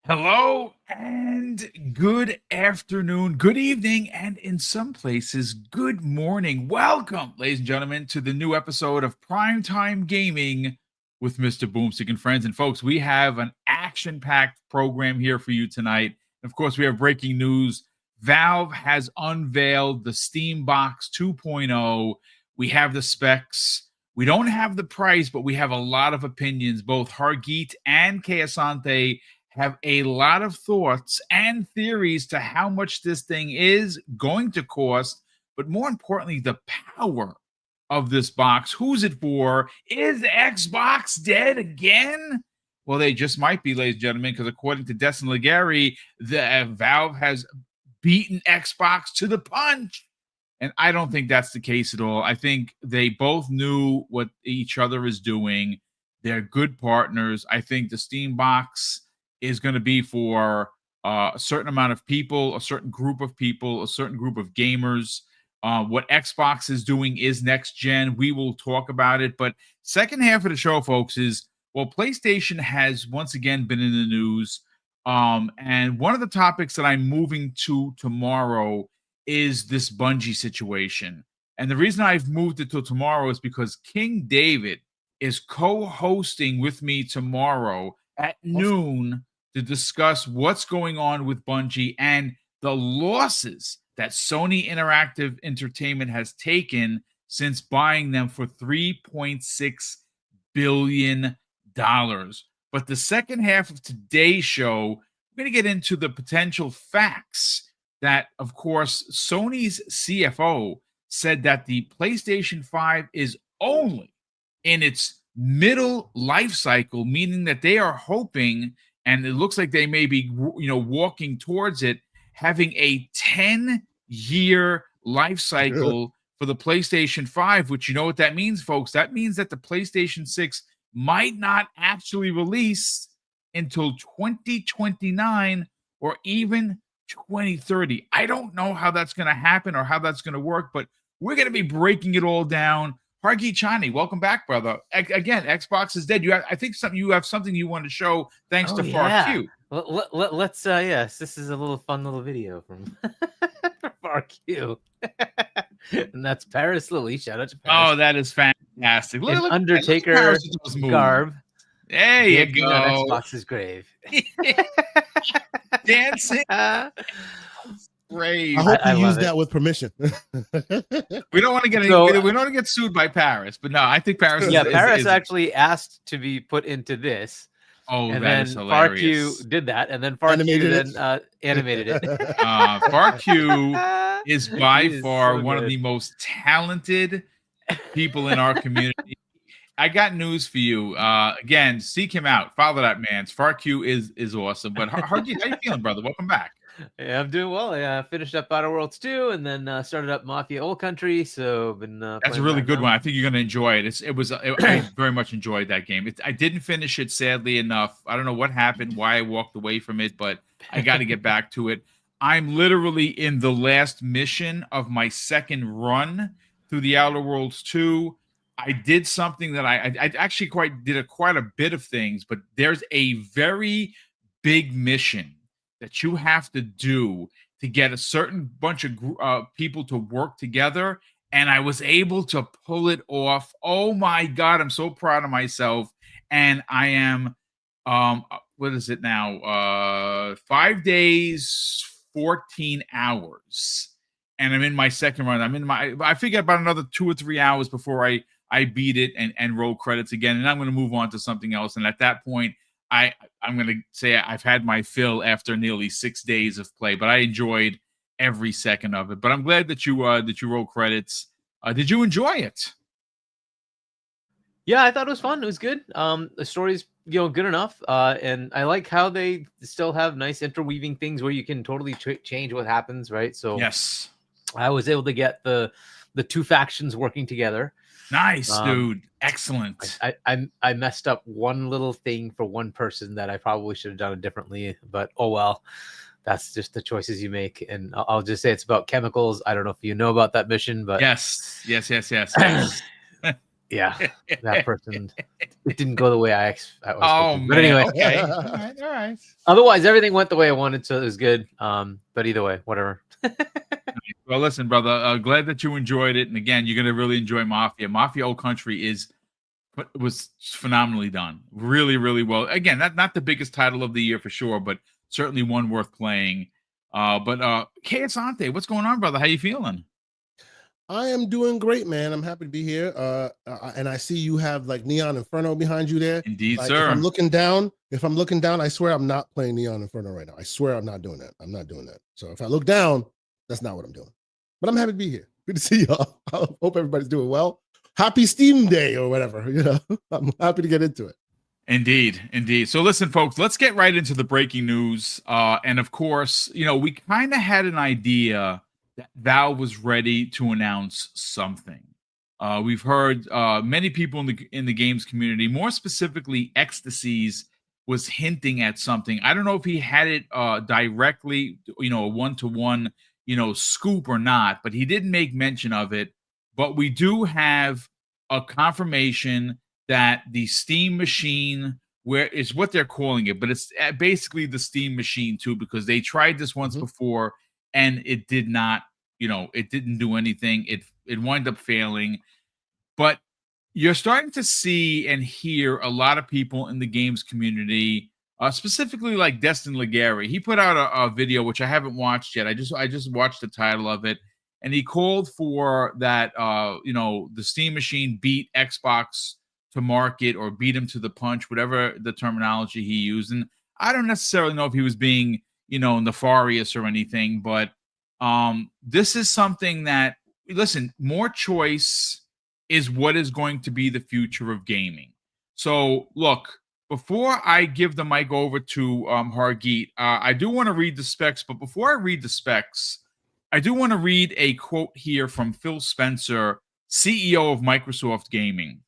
Hello and good afternoon, good evening, and in some places, good morning. Welcome, ladies and gentlemen, to the new episode of Primetime Gaming with Mr. Boomstick and Friends. And folks, we have an action-packed program here for you tonight. Of course, we have breaking news. Valve has unveiled the Steam Box 2.0. We have the specs. We don't have the price, but we have a lot of opinions. Both Hargeet and Keasante have a lot of thoughts and theories to how much this thing is going to cost, but more importantly, the power of this box. Who's it for? Is Xbox dead again? Well, they just might be, ladies and gentlemen, because according to Destin Legary, the Valve has beaten Xbox to the punch. And I don't think that's the case at all. I think they both knew what each other is doing. They're good partners. I think the Steam Box is going to be for a certain amount of people, a certain group of people, a certain group of gamers. What Xbox is doing is next gen. We will talk about it. But second half of the show, folks, is, well, PlayStation has once again been in the news. And one of the topics that I'm moving to tomorrow is this Bungie situation. And the reason I've moved it till tomorrow is because King David is co-hosting with me tomorrow at noon to discuss what's going on with Bungie and the losses that Sony Interactive Entertainment has taken since buying them for $3.6 billion. But the second half of today's show, we're going to get into the potential facts that, of course, Sony's CFO said that the PlayStation 5 is only in its middle life cycle, meaning that they are hoping, and it looks like they may be, walking towards it, having a 10-year life cycle for the PlayStation 5, which you know what that means, folks. That means that the PlayStation 6 might not actually release until 2029 or even 2030. I don't know how that's going to happen or how that's going to work, but we're going to be breaking it all down. Hargeet Chani, welcome back, brother. Again, Xbox is dead. I think you have something you want to show thanks to FarQ. Let's yes, this is a little fun little video from FarQ. And that's Paris Lily. Shout out to Paris. Oh, that is fantastic. Look, Undertaker garb. There you go. On Xbox's grave. Dancing. Great. I hope you use that with permission. We don't want to get we don't want to get sued by Paris, but no, I think Paris. Paris actually asked to be put into this. Oh, and that is hilarious. FarQ did that, and then FarQ animated it. FarQ is by far one of the most talented people in our community. I got news for you. Again, seek him out. Follow that man. FarQ is awesome. But Hargeet, how you feeling, brother? Welcome back. Yeah, I'm doing well. I finished up Outer Worlds 2 and then started up Mafia Old Country. So been that's a really good one. I think you're going to enjoy it. I very much enjoyed that game. I didn't finish it, sadly enough. I don't know what happened, why I walked away from it, but I got to get back to it. I'm literally in the last mission of my second run through the Outer Worlds 2. I did something that I actually did quite a bit of things, but there's a very big mission that you have to do to get a certain bunch of people to work together, and I was able to pull it off. Oh my God, I'm so proud of myself. And I am, what is it now? 5 days, 14 hours. And I'm in my second run. I figure about another 2 or 3 hours before I beat it and roll credits again. And I'm going to move on to something else. And at that point, I'm going to say I've had my fill after nearly 6 days of play, but I enjoyed every second of it. But I'm glad that you roll credits. Did you enjoy it? Yeah, I thought it was fun. It was good. The story's good enough, and I like how they still have nice interweaving things where you can totally change what happens, right? So yes, I was able to get the two factions working together. Nice, dude. Excellent. I messed up one little thing for one person that I probably should have done it differently, but oh well. That's just the choices you make. And I'll just say it's about chemicals. I don't know if you know about that mission, but yes. Yeah, that person. It didn't go the way I was Oh hoping. man. But anyway, Okay. All right. otherwise everything went the way I wanted, so it was good. But either way, whatever. Well, listen, brother. Glad that you enjoyed it, and again, you're gonna really enjoy Mafia. Mafia Old Country was phenomenally done. Really, really well. Again, not the biggest title of the year for sure, but certainly one worth playing. But Asante, what's going on, brother? How you feeling? I am doing great, man. I'm happy to be here. And I see you have like Neon Inferno behind you there. Indeed, Like, sir. if I'm looking down, I swear I'm not playing Neon Inferno right now. I swear I'm not doing that. I'm not doing that. So if I look down, that's not what I'm doing. But I'm happy to be here. Good to see y'all. I hope everybody's doing well. Happy Steam Day or whatever. You know, I'm happy to get into it. Indeed. So listen, folks, let's get right into the breaking news. And of course, we kind of had an idea that Valve was ready to announce something. We've heard many people in the games community, more specifically Ecstasies, was hinting at something. I don't know if he had it directly, a one-to-one, scoop or not, but he didn't make mention of it. But we do have a confirmation that the Steam machine, where is what they're calling it, but it's basically the Steam machine too, because they tried this once before and it did not, it didn't do anything. It wound up failing. But you're starting to see and hear a lot of people in the games community, specifically like Destin Legary. He put out a video which I haven't watched yet. I just watched the title of it, and he called for that the Steam machine beat Xbox to market or beat him to the punch, whatever the terminology he used. And I don't necessarily know if he was being nefarious or anything, but this is something that, listen, more choice is what is going to be the future of gaming. So, look, before I give the mic over to Hargeet, I do want to read the specs, but before I read the specs, I do want to read a quote here from Phil Spencer, CEO of Microsoft Gaming.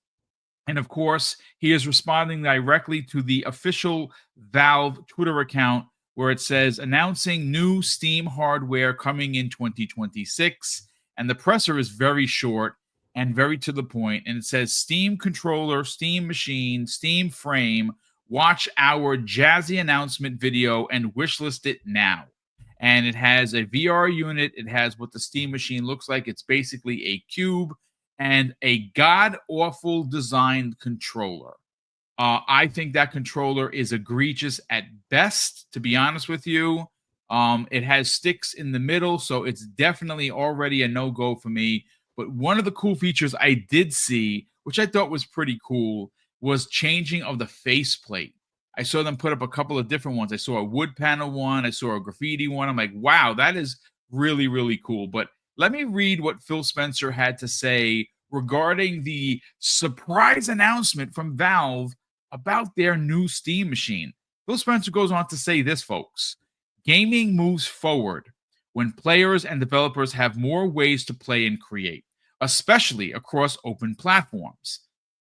And of course, he is responding directly to the official Valve Twitter account where it says, announcing new Steam hardware coming in 2026. And the presser is very short and very to the point. And it says Steam controller, Steam machine, Steam frame. Watch our jazzy announcement video and wishlist it now. And it has a VR unit. It has what the Steam machine looks like. It's basically a cube and a god-awful designed controller. I think that controller is egregious at best, to be honest with you. It has sticks in the middle, so it's definitely already a no-go for me. But one of the cool features I did see, which I thought was pretty cool, was changing of the faceplate. I saw them put up a couple of different ones. I saw a wood panel one. I saw a graffiti one. I'm like, wow, that is really, really cool. But let me read what Phil Spencer had to say regarding the surprise announcement from Valve about their new Steam machine. Phil Spencer goes on to say this, folks. Gaming moves forward when players and developers have more ways to play and create, especially across open platforms.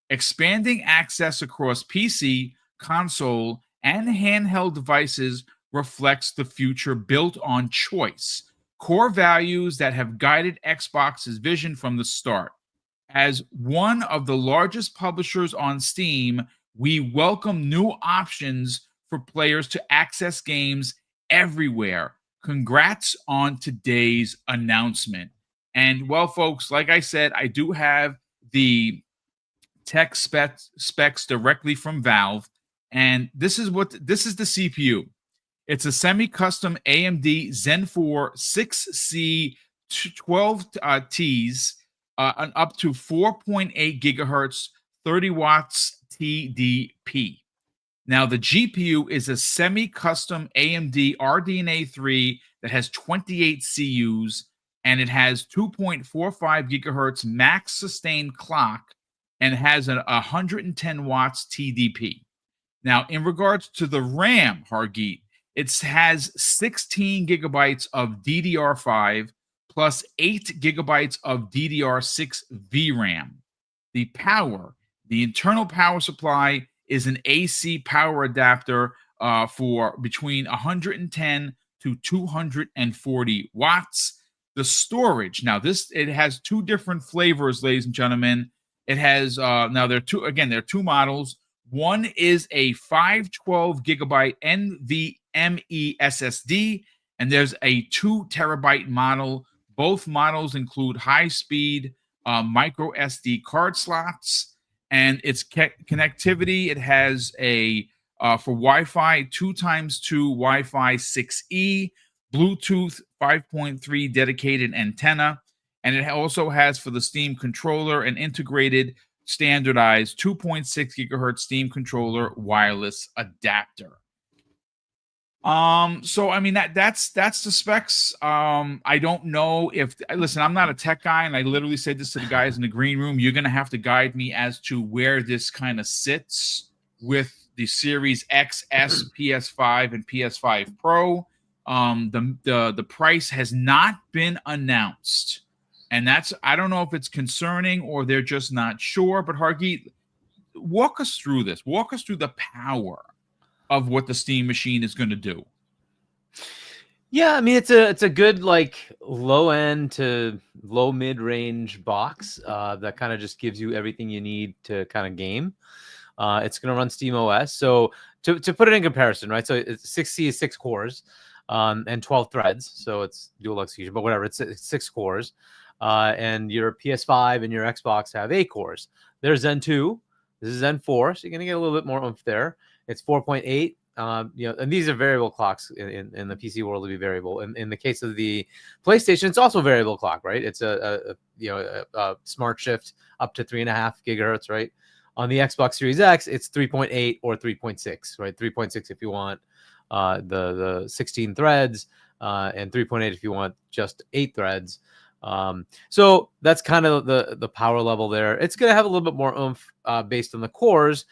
Expanding access across PC, console, and handheld devices reflects the future built on choice, core values that have guided Xbox's vision from the start. As one of the largest publishers on Steam, we welcome new options for players to access games everywhere. Congrats on today's announcement. And well, folks, like I said, I do have the tech specs directly from Valve. And this is the CPU. It's a semi-custom AMD Zen 4 6C 12 Ts, an up to 4.8 gigahertz, 30 watts TDP. Now, the GPU is a semi-custom AMD RDNA 3 that has 28 CUs, and it has 2.45 gigahertz max sustained clock and has a 110 watts TDP. Now, in regards to the RAM, Hargeet, it has 16 gigabytes of DDR5 plus 8 gigabytes of DDR6 VRAM. The power, the internal power supply, is an AC power adapter for between 110 to 240 watts. The storage, now it has two different flavors, ladies and gentlemen. It has now there are two models. One is a 512 gigabyte NVMe SSD, and there's a 2 terabyte model. Both models include high speed micro SD card slots, and its connectivity. It has a for Wi-Fi 2x2 Wi-Fi 6E, Bluetooth 5.3 dedicated antenna, and it also has for the Steam controller an integrated standardized 2.6 gigahertz Steam controller wireless adapter. So I mean that's the specs. I don't know if listen, I'm not a tech guy, and I literally said this to the guys in the green room. You're gonna have to guide me as to where this kind of sits with the Series XS, PS5, and PS5 Pro. The price has not been announced, and that's I don't know if it's concerning or they're just not sure. But Hargeet, walk us through this. Walk us through the power of what the Steam machine is going to do. Yeah, I mean it's a good like low end to low mid range box that kind of just gives you everything you need to kind of game. It's going to run Steam OS. So to put it in comparison, right? So it's 6C is 6 cores and 12 threads. So it's dual execution, but whatever. It's 6 cores. And your PS5 and your Xbox have 8 cores. There's Zen 2. This is Zen 4. So you're going to get a little bit more oomph there. It's 4.8. And these are variable clocks in the PC world to be variable. In the case of the PlayStation, it's also variable clock, right? It's a smart shift up to 3.5 gigahertz, right? On the Xbox Series X, it's 3.8 or 3.6, right? 3.6 if you want the 16 threads, and 3.8 if you want just 8 threads. So that's kind of the power level there. It's going to have a little bit more oomph based on the cores.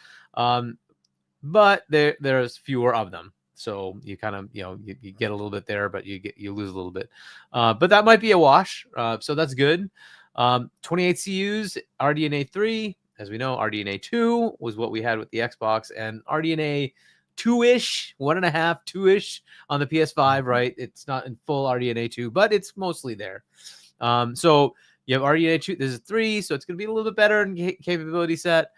But there's fewer of them, so you kind of you get a little bit there, but you lose a little bit. But that might be a wash, so that's good. 28 CUs, RDNA 3, as we know, RDNA 2 was what we had with the Xbox, and RDNA 2-ish, 1.5, 2-ish on the PS5. Right, it's not in full RDNA 2, but it's mostly there. So you have RDNA 2. This is 3, so it's going to be a little bit better in capability set.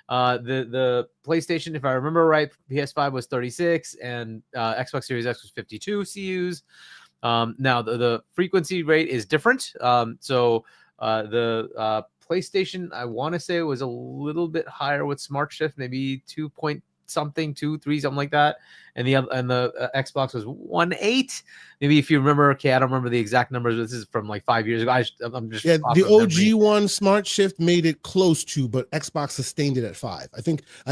The PlayStation, if I remember right, PS5 was 36 and Xbox Series X was 52 CUs. Now the frequency rate is different. So the PlayStation, I want to say, was a little bit higher with Smart Shift, maybe 2 point something, 2, 3, something like that. And the Xbox was 1.8. Maybe if you remember, okay, I don't remember the exact numbers. This is from like 5 years ago. I'm just the OG one, Smart Shift made it close to, but Xbox sustained it at 5. I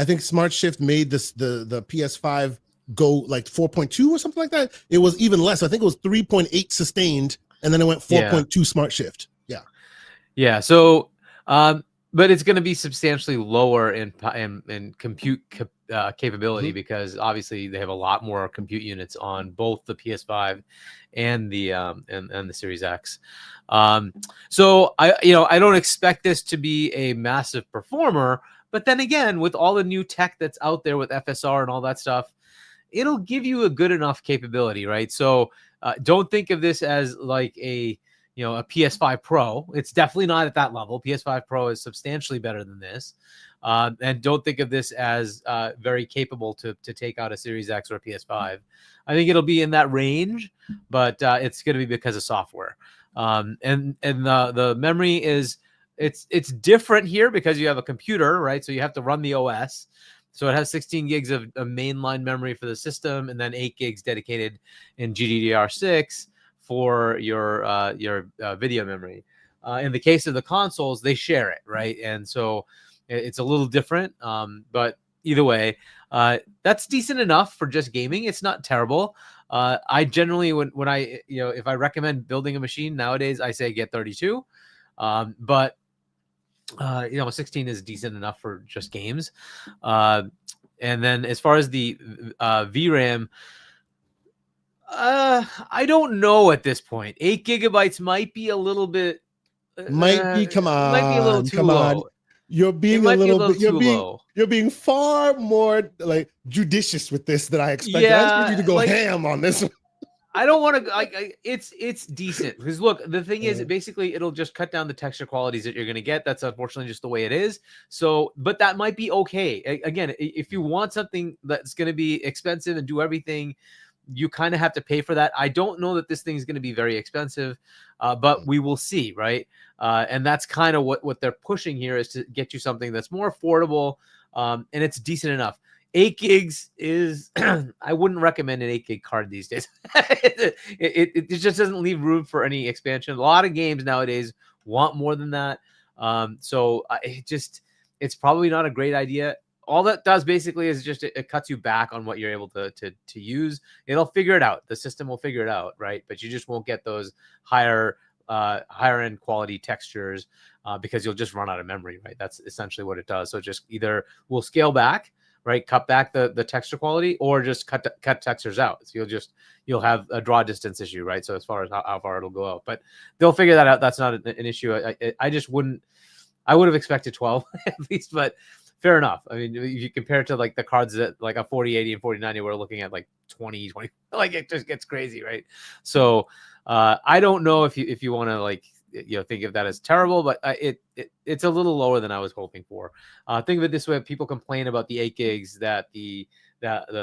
think Smart Shift made this the PS5 go like 4.2 or something like that. It was even less. I think it was 3.8 sustained, and then it went 4.2 Smart Shift. Yeah. So, but it's going to be substantially lower in compute capability because obviously they have a lot more compute units on both the PS5 and the and the Series X. So I don't expect this to be a massive performer, but then again, with all the new tech that's out there with FSR and all that stuff, it'll give you a good enough capability, right? So don't think of this as like a PS5 Pro. It's definitely not at that level. PS5 Pro is substantially better than this. And don't think of this as very capable to take out a Series X or a PS5. I think it'll be in that range, but it's going to be because of software. And the memory is it's different here because you have a computer, right? So you have to run the OS. So it has 16 gigs of mainline memory for the system, and then 8 gigs dedicated in GDDR6 for your video memory. In the case of the consoles, they share it, right? And so it's a little different, but either way, that's decent enough for just gaming. It's not terrible. I generally, when I if I recommend building a machine nowadays, I say get 32, but 16 is decent enough for just games. And then as far as the VRAM, I don't know at this point. 8 gigabytes might be a little bit. Might be a little too low. You're being a little bit. You're being far more like judicious with this than I expected. I expected you to go ham on this one. I don't want to it's decent because look, the thing is basically it'll just cut down the texture qualities that you're going to get. That's unfortunately just the way it is. So, but that might be okay. Again, if you want something that's going to be expensive and do everything, you kind of have to pay for that. I don't know that this thing is going to be very expensive, but we will see, right? And that's kind of what they're pushing here is to get you something that's more affordable, and it's decent enough. 8 gigs is I wouldn't recommend an 8 gig card these days. it just doesn't leave room for any expansion. A lot of games nowadays want more than that. So it's probably not a great idea. All that does basically is just it cuts you back on what you're able to use. It'll figure it out. The system will figure it out, right? But you just won't get those higher end quality textures because you'll just run out of memory, right? That's essentially what it does. So just either will scale back, right? Cut back the texture quality, or just cut textures out. So you'll have a draw distance issue, right? So as far as how far it'll go out, but they'll figure that out. That's not an issue. I just wouldn't. I would have expected 12 at least, but fair enough. I mean, if you compare it to like the cards that like a 4080 and 4090, we're looking at like 20, like it just gets crazy, right? So I don't know if you want to like think of that as terrible, but it's a little lower than I was hoping for. Think of it this way: people complain about the 8 gigs that the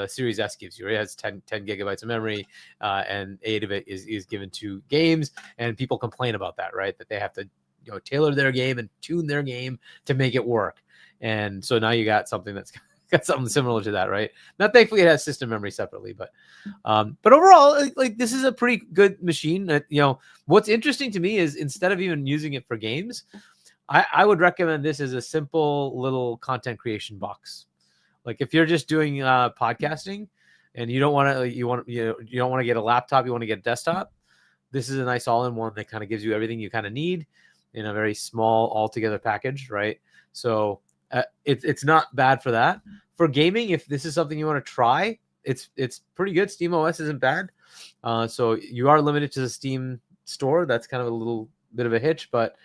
Series S gives you. It has 10 gigabytes of memory, and 8 of it is given to games, and people complain about that, right? That they have to tailor their game and tune their game to make it work. And so now you got something that's got something similar to that, right? Now, thankfully, it has system memory separately, but overall, like this is a pretty good machine. What's interesting to me is instead of even using it for games, I would recommend this as a simple little content creation box. Like if you're just doing podcasting and you don't want to get a laptop, you want to get a desktop. This is a nice all-in-one that kind of gives you everything you kind of need in a very small all-together package, right? So it's not bad for that. For gaming, if this is something you want to try, it's pretty good. Steam OS isn't bad. So you are limited to the Steam store. That's kind of a little bit of a hitch, but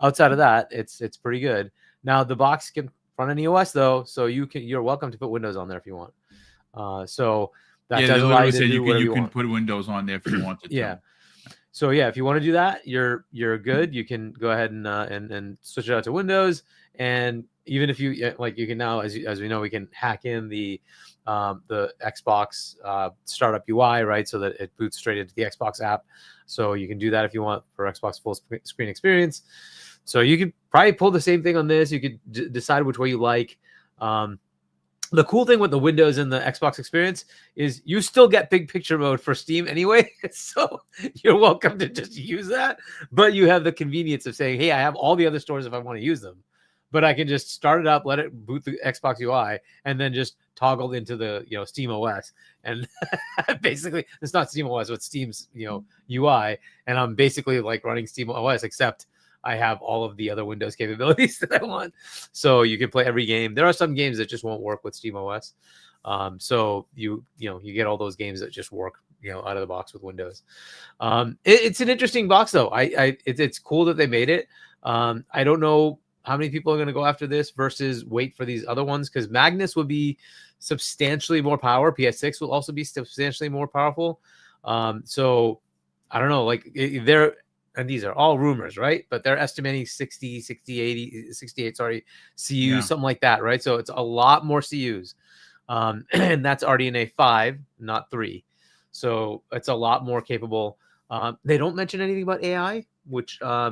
outside of that, it's pretty good. Now the box can run any OS though, so you're welcome to put Windows on there if you want. So that does allow you to do whatever you can want. put Windows on there if you wanted to. Yeah. So yeah, if you want to do that, you're good. You can go ahead and switch it out to Windows. And even if you can now, as we know, we can hack in the Xbox startup UI, right? So that it boots straight into the Xbox app. So you can do that if you want for Xbox full screen experience. So you could probably pull the same thing on this. You could decide which way you like. The cool thing with the Windows and the Xbox experience is you still get big picture mode for Steam anyway. So you're welcome to just use that. But you have the convenience of saying, hey, I have all the other stores if I want to use them. But I can just start it up, let it boot the Xbox UI, and then just toggle into the Steam OS. And basically, it's not Steam OS, but Steam's UI. And I'm basically like running Steam OS, except I have all of the other Windows capabilities that I want. So you can play every game. There are some games that just won't work with Steam OS. So you get all those games that just work out of the box with Windows. It's an interesting box though. It's cool that they made it. I don't know how many people are going to go after this versus wait for these other ones, because Magnus would be substantially more power. PS6 will also be substantially more powerful. So I don't know, like and these are all rumors, right? But they're estimating 60, 68, CUs, something like that, right? So it's a lot more CUs. And that's RDNA 5, not 3. So it's a lot more capable. They don't mention anything about AI, which I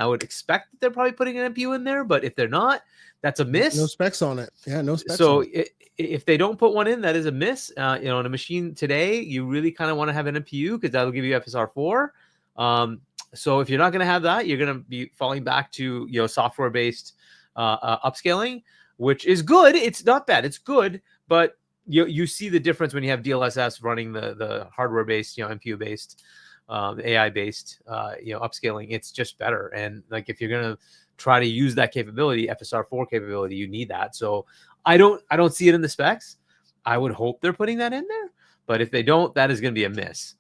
would expect that they're probably putting an NPU in there, but if they're not, that's a miss. No specs on it. Yeah, no specs. So if they don't put one in, that is a miss. In a machine today, you really kind of want to have an NPU because that'll give you FSR4. So if you're not going to have that, you're going to be falling back to software-based upscaling, which is good. It's not bad. It's good, but you see the difference when you have DLSS running the hardware-based, NPU-based, AI-based, upscaling. It's just better. And like if you're going to try to use that capability, FSR4 capability, you need that. So I don't see it in the specs. I would hope they're putting that in there, but if they don't, that is going to be a miss.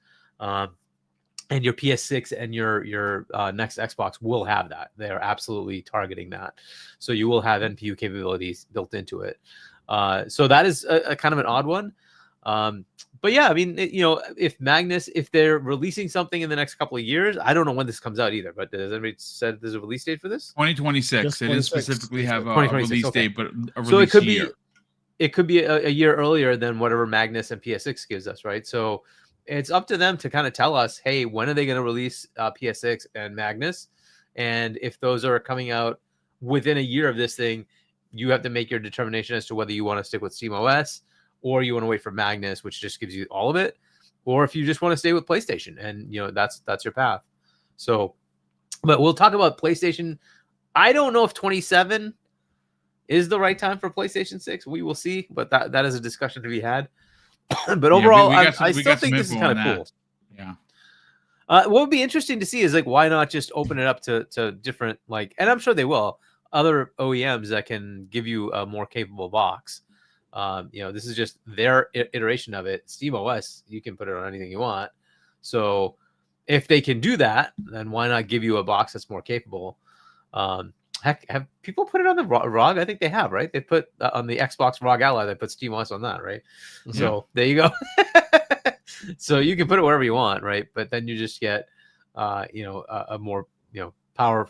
And your PS6 and your next Xbox will have that. They are absolutely targeting that. So you will have NPU capabilities built into it. So that is a kind of an odd one. But yeah, I mean, if Magnus, if they're releasing something in the next couple of years, I don't know when this comes out either. But has anybody said there's a release date for this? 2026. Just It is 26. specifically have a 2026, release okay. date, but a So release it could year. be, a year earlier than whatever Magnus and PS6 gives us, right? So it's up to them to kind of tell us, hey, when are they going to release PS6 and Magnus? And if those are coming out within a year of this thing, you have to make your determination as to whether you want to stick with SteamOS or you want to wait for Magnus, which just gives you all of it, or if you just want to stay with PlayStation, and that's your path. So, but we'll talk about PlayStation. I don't know if 27 is the right time for PlayStation 6. We will see, but that is a discussion to be had. But overall, I still think this is kind of cool. Yeah. What would be interesting to see is like, why not just open it up to different, like, and I'm sure they will, other OEMs that can give you a more capable box. This is just their iteration of it. SteamOS, you can put it on anything you want. So if they can do that, then why not give you a box that's more capable? Heck, have people put it on the ROG? I think they have, right? They put on the Xbox ROG Ally, they put SteamOS on that, right? Mhm. So there you go. So you can put it wherever you want, right? But then you just get, a more, power,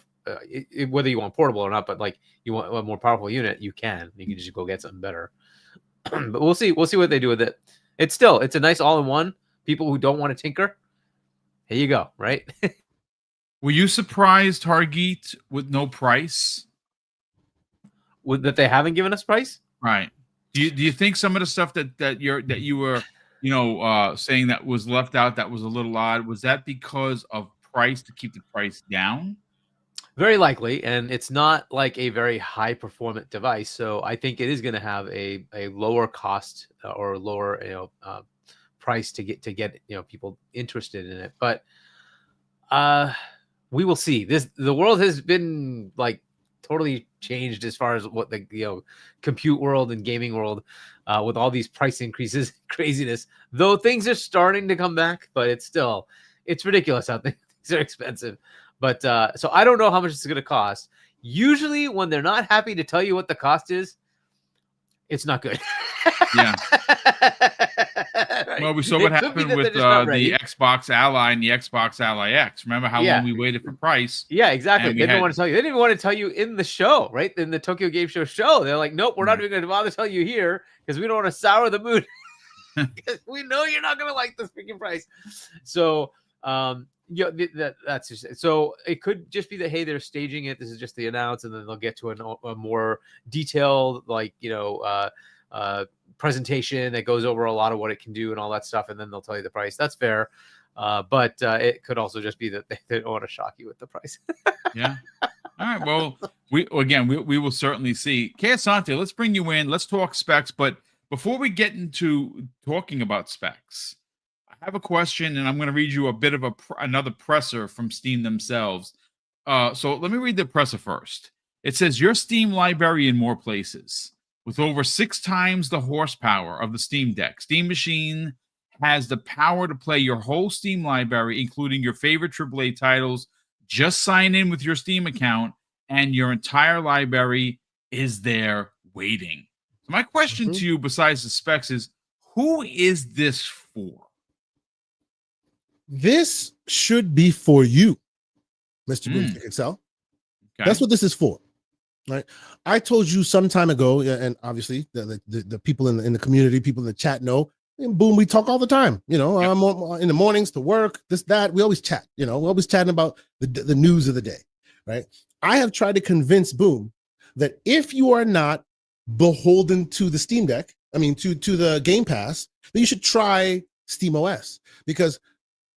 whether you want portable or not, but like you want a more powerful unit, you can just go get something better. But we'll see what they do with it. It's a nice all-in-one. People who don't want to tinker, here you go, right? Were you surprised, Hargeet, with no price? That they haven't given us price? Right. Do you think some of the stuff that you were saying that was left out, that was a little odd, was that because of price, to keep the price down? Very likely, and it's not like a very high performant device, so I think it is going to have a lower cost or lower price to get people interested in it. But we will see. The world has been like totally changed as far as what the compute world and gaming world, with all these price increases, craziness. Though things are starting to come back, but it's ridiculous how things are expensive. But so I don't know how much it's going to cost. Usually, when they're not happy to tell you what the cost is, it's not good. Yeah. Right? Well, we saw what happened with the Xbox Ally and the Xbox Ally X. Remember how long we waited for price? Yeah, exactly. They didn't want to tell you. They didn't even want to tell you in the show, right? In the Tokyo Game Show. They're like, nope, we're not even going to bother to tell you here because we don't want to sour the mood. Because we know you're not going to like this freaking price. So, that's just, so it could just be that, hey, they're staging it. This is just the announce, and then they'll get to a more detailed, presentation that goes over a lot of what it can do and all that stuff, and then they'll tell you the price. That's fair. But it could also just be that they don't want to shock you with the price. Yeah. All right. Well, we will certainly see. Asante, let's bring you in. Let's talk specs. But before we get into talking about specs, I have a question, and I'm going to read you a bit of another presser from Steam themselves. So let me read the presser first. It says, your Steam library in more places. With over 6 times the horsepower of the Steam Deck, Steam Machine has the power to play your whole Steam library, including your favorite AAA titles. Just sign in with your Steam account, and your entire library is there waiting. So my question to you, besides the specs, is who is this for? This should be for you, Mr. BoomStick XL. Okay. That's what this is for. Right, I told you some time ago, and obviously the people in the community, people in the chat know. And Boom, we talk all the time. I'm in the mornings to work, this, that. We always chat. We're always chatting about the news of the day. Right. I have tried to convince Boom that if you are not beholden to the Steam Deck, to the Game Pass, then you should try SteamOS, because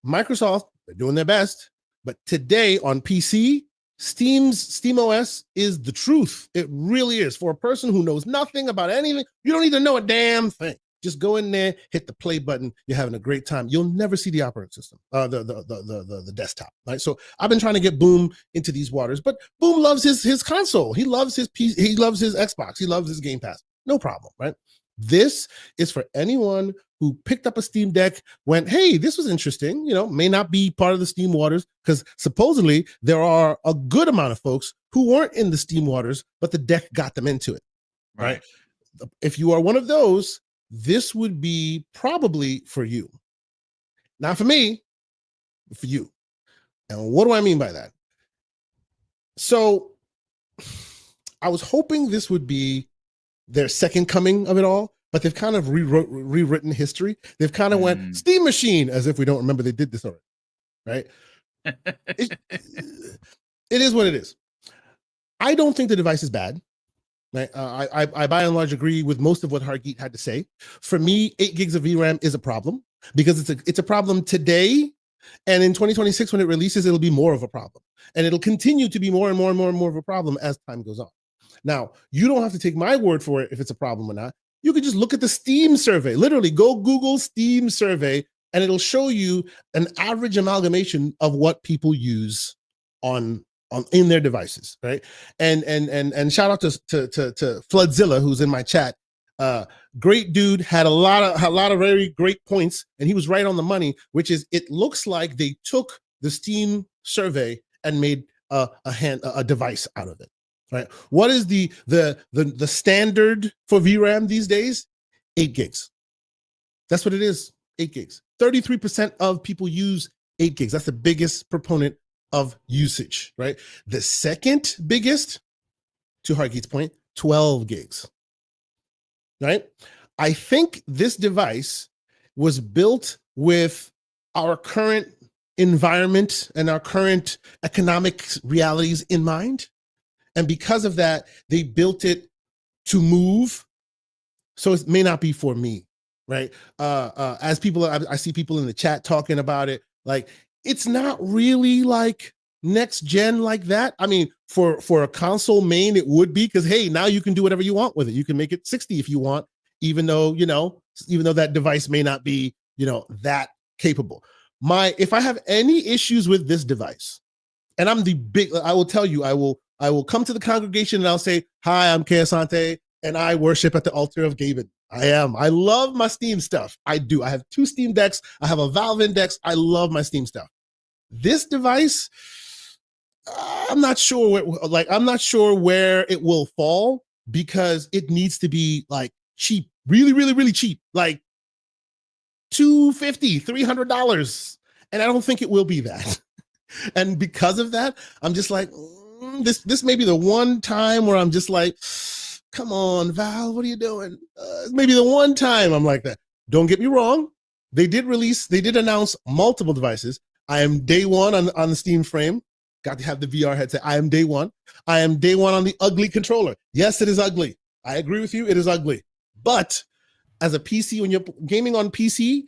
Microsoft, they're doing their best, but today on PC, SteamOS is the truth. It really is. For a person who knows nothing about anything, you don't need to know a damn thing. Just go in there, hit the play button. You're having a great time. You'll never see the operating system, the desktop. Right. So I've been trying to get Boom into these waters, but Boom loves his console. He loves his PC. He loves his Xbox. He loves his Game Pass. No problem. Right. This is for anyone who picked up a Steam Deck, went, hey, this was interesting, may not be part of the Steam waters, because supposedly there are a good amount of folks who weren't in the Steam waters, but the deck got them into it. Right. If you are one of those, this would be probably for you. Not for me, but for you. And what do I mean by that? So I was hoping this would be their second coming of it all, but they've kind of rewritten history. They've kind of went Steam Machine as if we don't remember they did this already, right? it is what it is. I don't think the device is bad. Right? I by and large agree with most of what Hargeet had to say. For me, 8 gigs of VRAM is a problem because it's a problem today, and in 2026 when it releases, it'll be more of a problem, and it'll continue to be more and more and more and more of a problem as time goes on. Now, you don't have to take my word for it if it's a problem or not. You could just look at the Steam survey. Literally, go Google Steam survey, and it'll show you an average amalgamation of what people use on in their devices, right? And shout out to Floodzilla, who's in my chat. Great dude, had a lot of very great points, and he was right on the money, which is it looks like they took the Steam survey and made a device out of it. Right? What is the standard for VRAM these days? 8 gigs. That's what it is. 8 gigs. 33% of people use 8 gigs. That's the biggest proponent of usage, right? The second biggest, to Hargeet's point, 12 gigs. Right? I think this device was built with our current environment and our current economic realities in mind. And because of that, they built it to move. So it may not be for me, right? As people, I see people in the chat talking about it, like it's not really like next gen like that. I mean, for a console main, it would be because, hey, now you can do whatever you want with it. You can make it 60 if you want, even though that device may not be, that capable. If I have any issues with this device, and I will tell you, I will come to the congregation and I'll say, hi, I'm Keasante, and I worship at the altar of Gaben. I love my Steam stuff. I do. I have 2 Steam decks. I have a Valve Index. I love my Steam stuff. This device, I'm not sure where it will fall because it needs to be like cheap, really, really, really cheap, like $250, $300. And I don't think it will be that. And because of that, I'm just like, this may be the one time where I'm just like, come on, Val, what are you doing? Maybe the one time I'm like that. Don't get me wrong. They did announce multiple devices. I am day one on the Steam frame. Got to have the VR headset. I am day one. I am day one on the ugly controller. Yes, it is ugly. I agree with you. It is ugly. But as a PC, when you're gaming on PC,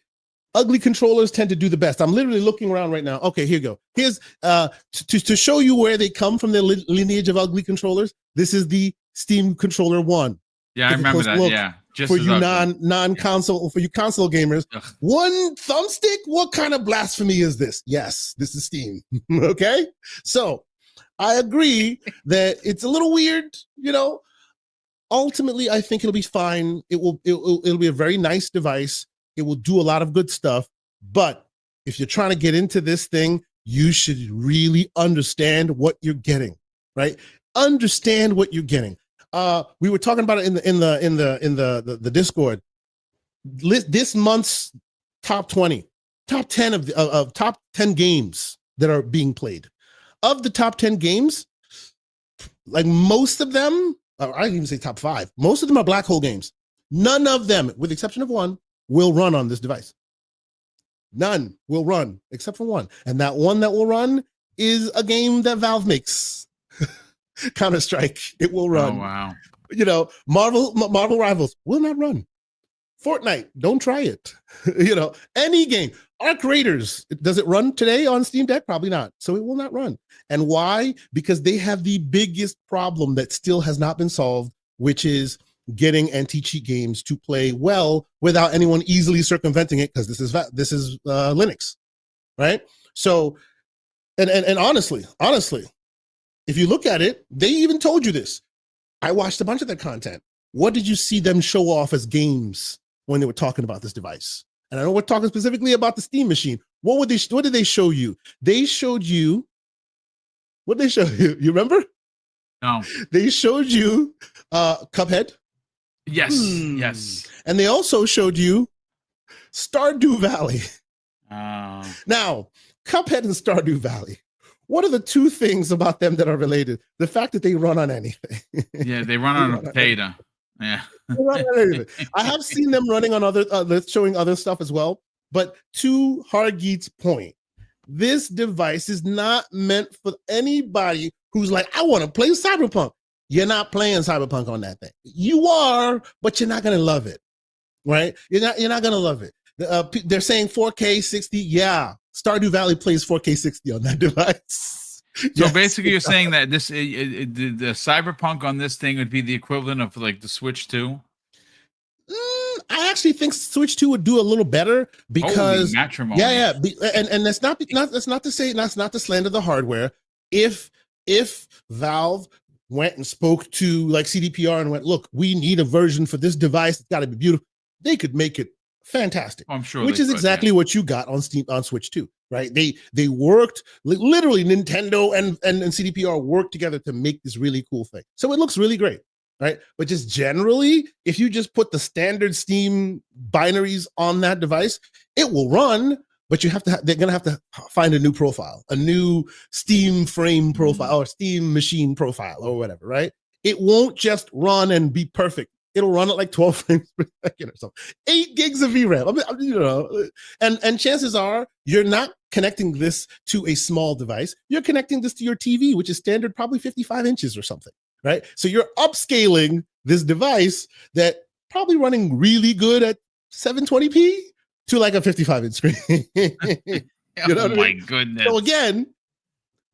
ugly controllers tend to do the best. I'm literally looking around right now. Okay, here you go. Here's to show you where they come from, the lineage of ugly controllers. This is the Steam Controller 1. Yeah, I remember that. Yeah, just for you non-console, for you console gamers. Ugh. One thumbstick. What kind of blasphemy is this? Yes, this is Steam. Okay, so I agree that it's a little weird. Ultimately, I think it'll be fine. It'll be a very nice device. It will do a lot of good stuff. But if you're trying to get into this thing, you should really understand what you're getting, right? Understand what you're getting. We were talking about it in the Discord. This month's top 10 of top 10 games that are being played. Of the top 10 games, like most of them, I didn't even say top 5. Most of them are black hole games. None of them, with the exception of one, will run on this device. None will run except for one. And that one that will run is a game that Valve makes. Counter-Strike. It will run. Oh, wow. Marvel Rivals will not run. Fortnite, don't try it. Any game. Arc Raiders, does it run today on Steam Deck? Probably not. So it will not run. And why? Because they have the biggest problem that still has not been solved, which is getting anti-cheat games to play well without anyone easily circumventing it, because this is Linux, right? So, and honestly, if you look at it, they even told you this. I watched a bunch of their content. What did you see them show off as games when they were talking about this device? And I know we're talking specifically about the Steam machine. What did they show you? They showed you, what did they show you? You remember? No. They showed you Cuphead. Yes, Hmm. yes. And they also showed you Stardew Valley. Now, Cuphead and Stardew Valley. What are the two things about them that are related? The fact that they run on anything. Yeah, they run on a potato. Yeah. They run on anything. I have seen them running on other, showing other stuff as well. But to Hargeet's point, this device is not meant for anybody who's like, I want to play Cyberpunk. You're not playing Cyberpunk on that thing. You are, but you're not going to love it, right? You're not going to love it. They're saying 4K 60. Yeah, Stardew Valley plays 4K 60 on that device. So Yes. basically, you're saying that this the Cyberpunk on this thing would be the equivalent of like the Switch 2? I actually think Switch 2 would do a little better because matrimony. and that's not to say, that's not to slander the hardware. If Valve went and spoke to like CDPR and went, look, we need a version for this device, it's got to be beautiful, they could make it fantastic. I'm sure, which is exactly what you got on Steam, on Switch 2, right? They worked, literally Nintendo and CDPR worked together to make this really cool thing. So it looks really great, right? But just generally, if you just put the standard Steam binaries on that device, it will run, but you have to they're gonna have to find a new profile, a new Steam frame profile or Steam machine profile or whatever, right? It won't just run and be perfect. It'll run at like 12 frames per second or something. 8 gigs of VRAM. You know, and chances are you're not connecting this to a small device. You're connecting this to your TV, which is standard, probably 55 inches or something, right? So you're upscaling this device that probably running really good at 720p to like a 55-inch screen. You know my goodness. So again,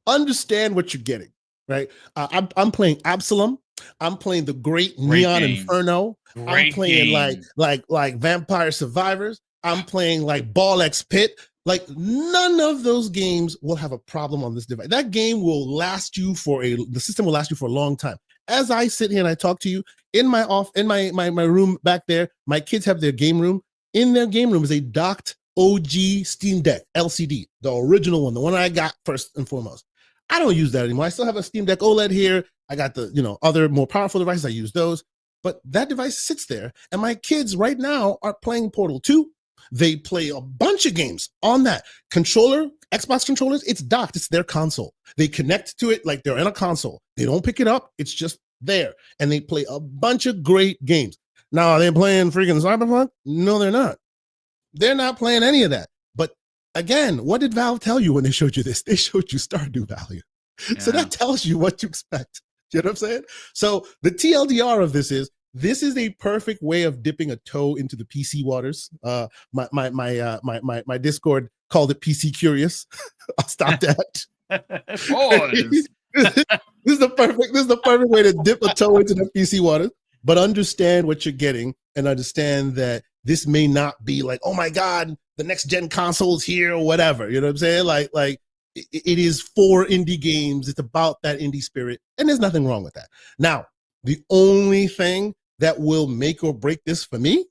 understand what you're getting, right? I'm playing Absalom. I'm playing the Great Neon game. Inferno. I'm playing like Vampire Survivors. I'm playing like Ball X Pit. Like none of those games will have a problem on this device. That game will last you the system will last you for a long time. As I sit here and I talk to you in my room back there, my kids have their game room. In their game room is a docked OG Steam Deck LCD, the original one, the one I got first and foremost. I don't use that anymore. I still have a Steam Deck OLED here. I got the, other more powerful devices. I use those, but that device sits there. And my kids right now are playing Portal 2. They play a bunch of games on that controller, Xbox controllers. It's docked. It's their console. They connect to it like they're in a console. They don't pick it up. It's just there. And they play a bunch of great games. Now, are they playing freaking Cyberpunk? No, they're not. They're not playing any of that. But again, what did Valve tell you when they showed you this? They showed you Stardew Valley. Yeah. So that tells you what to expect. You know what I'm saying? So the TLDR of this is a perfect way of dipping a toe into the PC waters. My Discord called it PC curious. I'll stop that. This is the perfect way to dip a toe into the PC waters. But understand what you're getting and understand that this may not be like, oh my God, the next gen console's here or whatever. You know what I'm saying? Like it is for indie games. It's about that indie spirit. And there's nothing wrong with that. Now, the only thing that will make or break this for me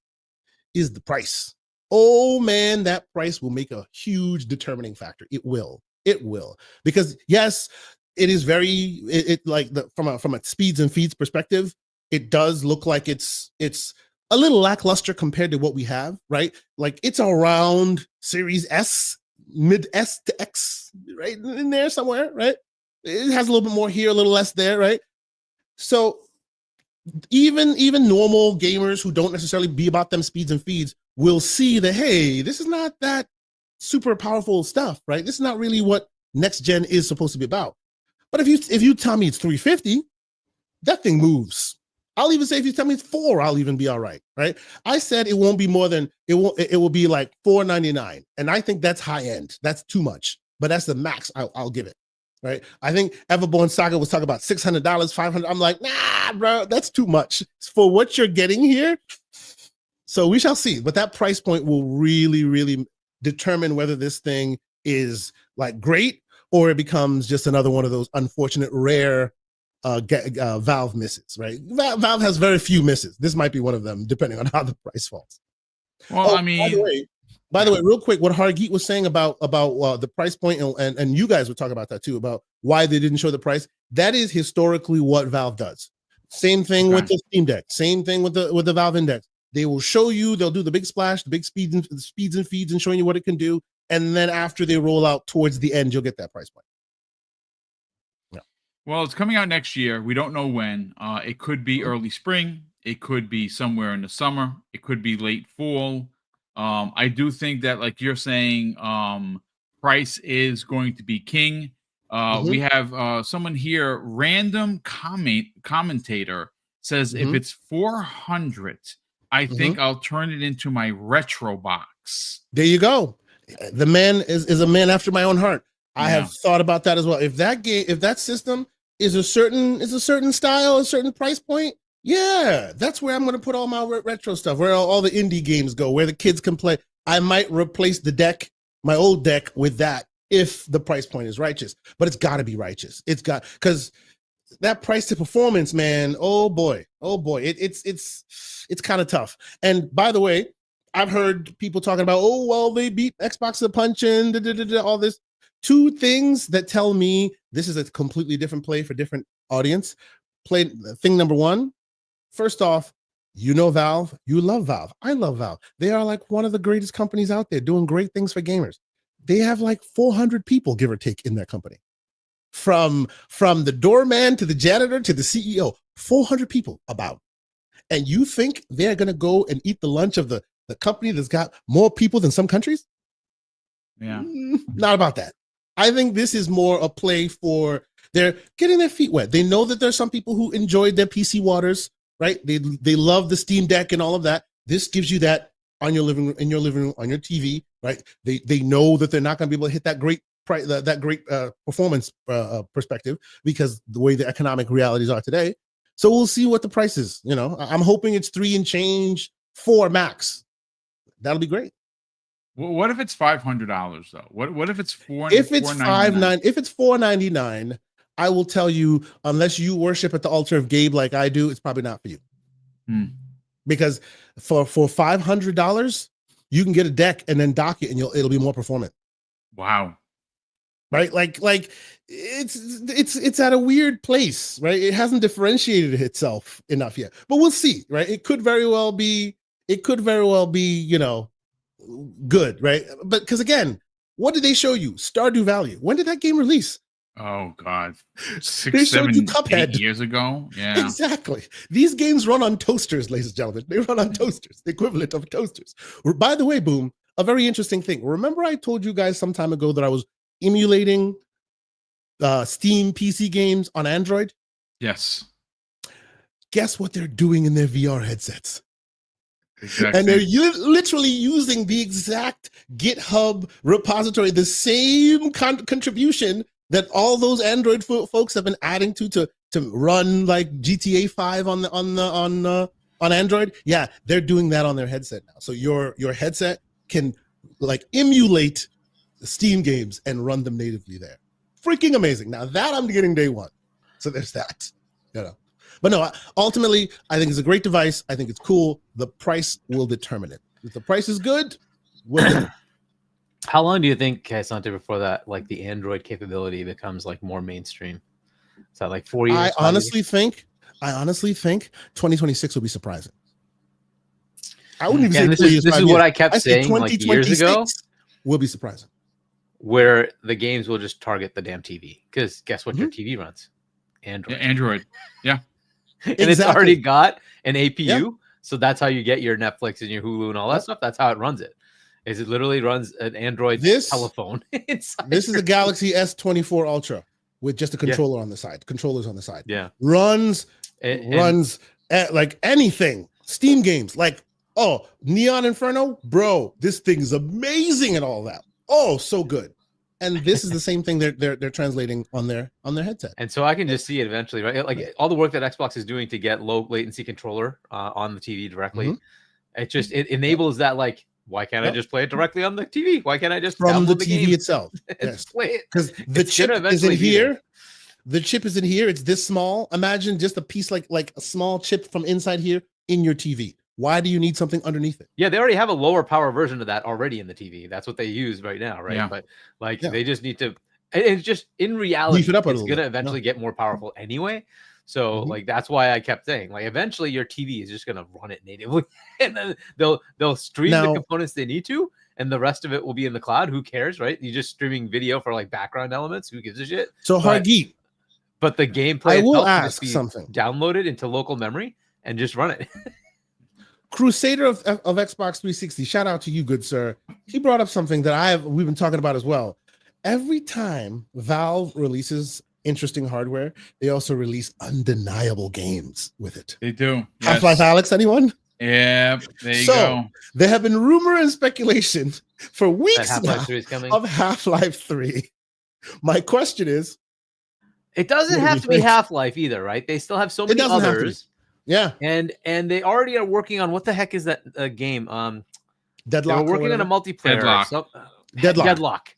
is the price. Oh man, that price will make a huge determining factor. It will. Because yes, it is from a speeds and feeds perspective, it does look like it's a little lackluster compared to what we have, right? Like it's around Series S, mid S to X, right in there somewhere, right? It has a little bit more here, a little less there, right? So even normal gamers who don't necessarily be about them speeds and feeds will see that, hey, this is not that super powerful stuff, right? This is not really what next gen is supposed to be about. But if you tell me it's 350, that thing moves. I'll even say if you tell me it's 4, I'll even be all right, right? I said it won't be more than, it will be like $499. And I think that's high end. That's too much, but that's the max I'll give it, right? I think Everborn Saga was talking about $600, $500. I'm like, nah, bro, that's too much for what you're getting here. So we shall see, but that price point will really, really determine whether this thing is like great or it becomes just another one of those unfortunate rare Valve misses, right? Valve has very few misses. This might be one of them, depending on how the price falls. Well, I mean, by the way, real quick, what Hargeet was saying about the price point, and you guys were talking about that too, about why they didn't show the price. That is historically what Valve does. Same thing with Okay. the Steam Deck. Same thing with the Valve Index. They will show you. They'll do the big splash, the big speeds and feeds, and showing you what it can do. And then after they roll out towards the end, you'll get that price point. Well, it's coming out next year. We don't know when. It could be early spring. It could be somewhere in the summer. It could be late fall. I do think that, like you're saying, price is going to be king. We have someone here, random commentator says if it's 400, I think I'll turn it into my retro box. There you go. The man is a man after my own heart. I have thought about that as well. If that system is a certain style, a certain price point, yeah, that's where I'm going to put all my retro stuff, where all the indie games go, where the kids can play. I might replace the deck, my old deck, with that if the price point is righteous. But it's got to be righteous. Because that price to performance, man. Oh boy, it's kind of tough. And by the way, I've heard people talking about, oh well, they beat Xbox the punch and all this. Two things that tell me this is a completely different play for different audience. Thing number one, first off, you know Valve, you love Valve. I love Valve. They are like one of the greatest companies out there doing great things for gamers. They have like 400 people, give or take, in their company. From the doorman to the janitor to the CEO, 400 people about. And you think they're going to go and eat the lunch of the company that's got more people than some countries? Yeah. Not about that. I think this is more a play for they're getting their feet wet. They know that there's some people who enjoyed their PC waters, right? They love the Steam Deck and all of that. This gives you that on your living room, on your TV, right? They know that they're not going to be able to hit that great price, that great performance perspective, because the way the economic realities are today. So we'll see what the price is. You know, I'm hoping it's 3 and change, 4 max. That'll be great. Well, what if it's $500 though? What if it's $4? If it's $4.99, I will tell you, unless you worship at the altar of Gabe like I do, it's probably not for you. Because for $500, you can get a deck and then dock it, and it'll be more performant. Wow. Right? Like it's at a weird place, right? It hasn't differentiated itself enough yet, but we'll see, right? It could very well be, you know, good, right? But because again, what did they show you? Stardew Valley. When did that game release? Oh God, They 6, showed you 7, Cuphead. 8 years ago. Yeah, Exactly. These games run on toasters, ladies and gentlemen. They run on toasters, the equivalent of toasters. By the way, Boom, a very interesting thing. Remember I told you guys some time ago that I was emulating Steam PC games on Android? Yes. Guess what they're doing in their VR headsets? Exactly. And they're literally using the exact GitHub repository, the same contribution that all those Android folks have been adding to run like GTA 5 on Android. Yeah, they're doing that on their headset now. So your headset can like emulate Steam games and run them natively there. Freaking amazing. Now that I'm getting day one. So there's that. You know. But no, ultimately, I think it's a great device. I think it's cool. The price will determine it. If the price is good, we'll get it. How long do you think, Sante, before that, like the Android capability becomes like more mainstream? Is that like 4 years? I honestly think 2026 will be surprising. I wouldn't even say this 4 is years. This 5 is years. what I kept I say saying like years ago. Will be surprising. Where the games will just target the damn TV, because guess what your TV runs? Android. Yeah, Android. Yeah. And it's already got an APU, so that's how you get your Netflix and your Hulu and all that stuff. That's how it runs it. Is it literally runs an Android telephone inside? This is a Galaxy S24 Ultra with just a controller on the side. Controllers on the side. Yeah. Runs like anything. Steam games like Neon Inferno, bro. This thing is amazing and all that. Oh, so good. And this is the same thing they're translating on their headset. And so I can just see it eventually, right? Like all the work that Xbox is doing to get low latency controller on the TV directly. It enables that. Like, why can't I just play it directly on the TV? Why can't I just from the TV game itself? Yes, play it? Because the chip is in here. The chip is in here. It's this small. Imagine just a piece like a small chip from inside here in your TV. Why do you need something underneath it? Yeah, they already have a lower power version of that already in the TV. That's what they use right now, right? Yeah. But they just need to. And it's just in reality, it's going to eventually get more powerful anyway. So like that's why I kept saying like eventually your TV is just gonna run it natively, and then they'll stream the Now- components they need to, and the rest of it will be in the cloud. Who cares, right? You're just streaming video for like background elements. Who gives a shit? So Hargeet, But the gameplay I will itself can just ask be something. downloaded into local memory and just run it. Crusader of Xbox 360, shout out to you, good sir. He brought up something that we've been talking about as well. Every time Valve releases interesting hardware, they also release undeniable games with it. They do. Half-Life Alex, anyone? Yeah, there you So, go. There have been rumor and speculation for That weeks Half-Life now 3 is coming. of Half-Life 3. My question is, It doesn't what do have you to be think? Half-Life either, right? They still have so many doesn't have to be. others. yeah, And they already are working on what the heck is that game? They Deadlock. were or working on a whatever? multiplayer. Deadlock. Deadlock.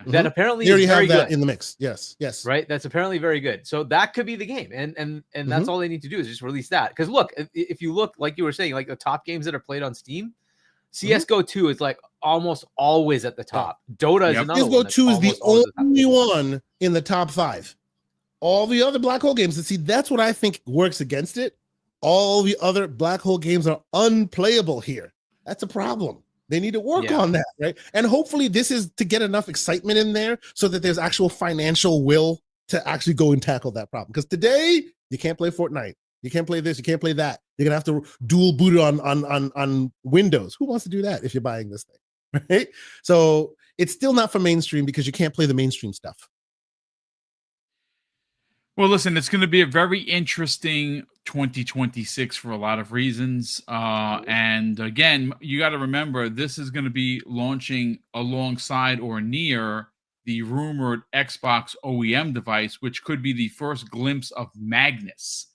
That Mhm. apparently They is already very have that good. in the mix. Yes. Right? That's apparently very good. So that could be the game. And that's all they need to do is just release that. Because look, if you look, like you were saying, like the top games that are played on Steam, CSGO 2 is like almost always at the top. Dota is another one. CSGO that's 2 is the almost always at the top. only one in the top 5. All the other black hole games, and see, that's what I think works against it. All the other black hole games are unplayable here. That's a problem. They need to work on that, right? And hopefully this is to get enough excitement in there so that there's actual financial will to actually go and tackle that problem. Because today, you can't play Fortnite. You can't play this. You can't play that. You're going to have to dual boot it on Windows. Who wants to do that if you're buying this thing, right? So it's still not for mainstream because you can't play the mainstream stuff. Well, listen, it's going to be a very interesting 2026 for a lot of reasons. And again, you got to remember, this is going to be launching alongside or near the rumored Xbox OEM device, which could be the first glimpse of Magnus.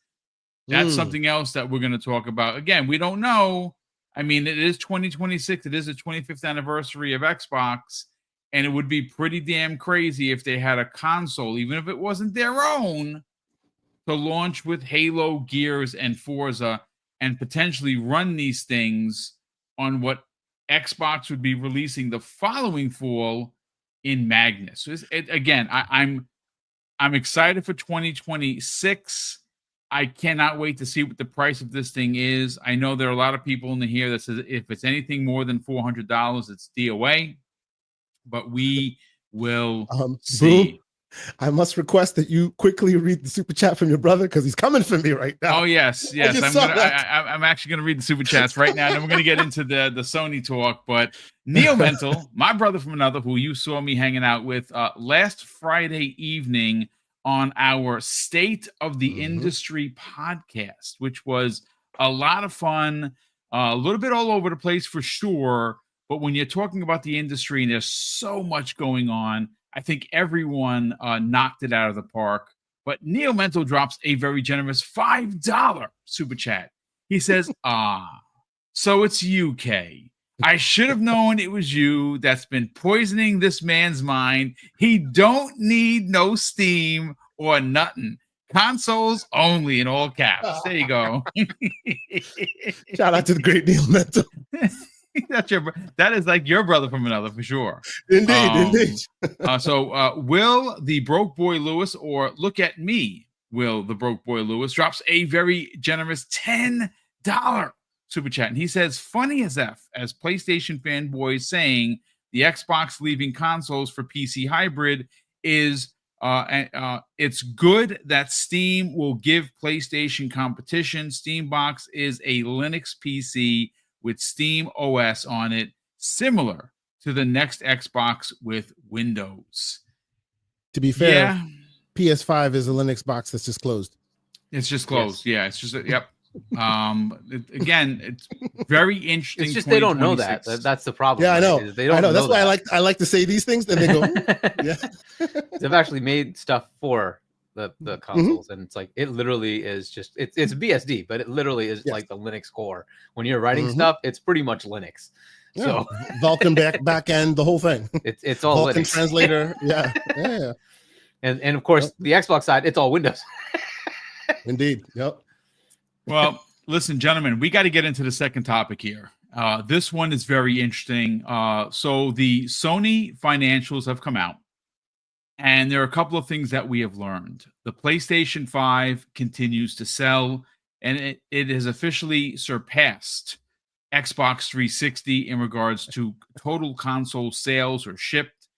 That's something else that we're going to talk about. Again, we don't know. I mean, it is 2026. It is the 25th anniversary of Xbox. And it would be pretty damn crazy if they had a console, even if it wasn't their own, to launch with Halo, Gears, and Forza and potentially run these things on what Xbox would be releasing the following fall in Magnus. So again, I'm excited for 2026. I cannot wait to see what the price of this thing is. I know there are a lot of people in here that says if it's anything more than $400, it's DOA. But we will see. Boom. I must request that you quickly read the super chat from your brother because he's coming for me right now. Oh yes. I'm actually going to read the super chats right now, and then we're going to get into the Sony talk. But Neil Mental, my brother from another, who you saw me hanging out with last Friday evening on our State of the Industry podcast, which was a lot of fun, a little bit all over the place for sure. But when you're talking about the industry and there's so much going on, I think everyone knocked it out of the park. But Neil Mental drops a very generous $5 super chat. He says, so it's UK. I should have known it was you that's been poisoning this man's mind. He don't need no Steam or nothing. Consoles only in all caps. There you go. Shout out to the great Neil Mental. That is like your brother from another for sure. Indeed. So Will the Broke Boy Lewis, or look at me, Will the Broke Boy Lewis, drops a very generous $10 super chat, and he says, "Funny as F, as PlayStation fanboys saying the Xbox leaving consoles for PC hybrid is it's good that Steam will give PlayStation competition. Steambox is a Linux PC with Steam OS on it, similar to the next Xbox with Windows." To be fair, PS5 is a Linux box that's just closed. It's just closed. Yes. Yeah, it's just yep. Again, it's very interesting. It's just they don't know that. That's the problem. Yeah, I know. They don't. I know. That's why I like to say these things. Then they go, yeah. They've actually made stuff for the consoles, and it's like it literally is just it's BSD, but it literally is like the Linux core. When you're writing stuff, it's pretty much Linux. Yeah. So Vulkan back end, the whole thing. It's all Vulkan Linux translator. Yeah. And of course the Xbox side, it's all Windows. Indeed. Yep. Well, listen, gentlemen, we got to get into the second topic here. This one is very interesting. So the Sony financials have come out, And there are a couple of things that we have learned. The PlayStation 5 continues to sell, and it has officially surpassed Xbox 360 in regards to total console sales or shipped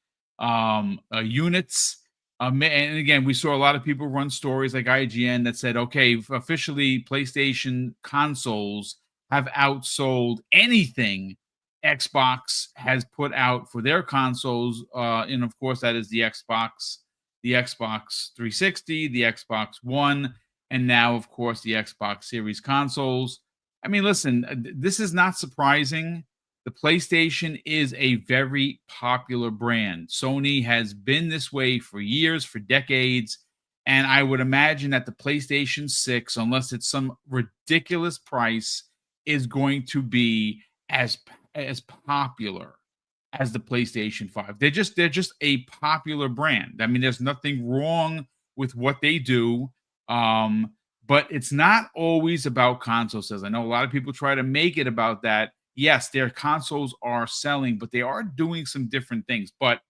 units. And again, we saw a lot of people run stories like IGN that said, okay, officially PlayStation consoles have outsold anything Xbox has put out for their consoles. And of course, that is the Xbox 360, the Xbox One, and now, of course, the Xbox Series consoles. I mean, listen, this is not surprising. The PlayStation is a very popular brand. Sony has been this way for years, for decades. And I would imagine that the PlayStation 6, unless it's some ridiculous price, is going to be as popular as the PlayStation 5. They're just a popular brand. I mean, there's nothing wrong with what they do. But it's not always about console sales. I know a lot of people try to make it about that. Yes, their consoles are selling, but they are doing some different things. But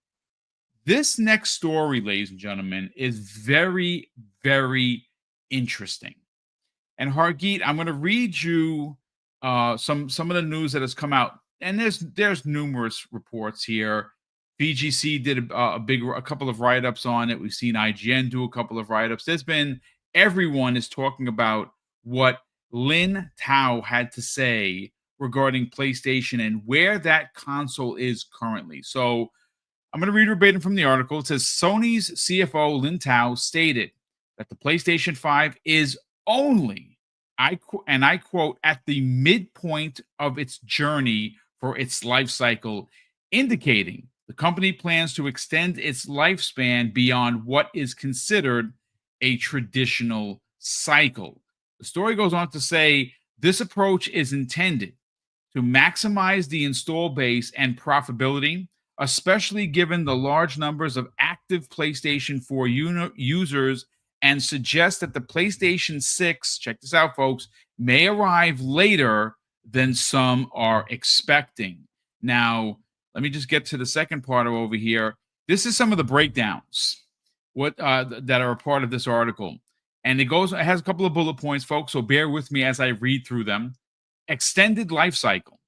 this next story, ladies and gentlemen, is very, very interesting. And Hargeet, I'm going to read you some of the news that has come out. And there's numerous reports here. VGC did a couple of write-ups on it. We've seen IGN do a couple of write-ups. Everyone is talking about what Lin Tao had to say regarding PlayStation and where that console is currently. So I'm going to read verbatim from the article. It says Sony's CFO Lin Tao stated that the PlayStation 5 is only, I quote, at the midpoint of its journey for its life cycle, indicating the company plans to extend its lifespan beyond what is considered a traditional cycle. The story goes on to say this approach is intended to maximize the install base and profitability, especially given the large numbers of active PlayStation 4 users, and suggests that the PlayStation 6, check this out, folks, may arrive later than some are expecting. Now, let me just get to the second part over here. This is some of the breakdowns that are a part of this article. And it has a couple of bullet points, folks, so bear with me as I read through them. Extended life cycle.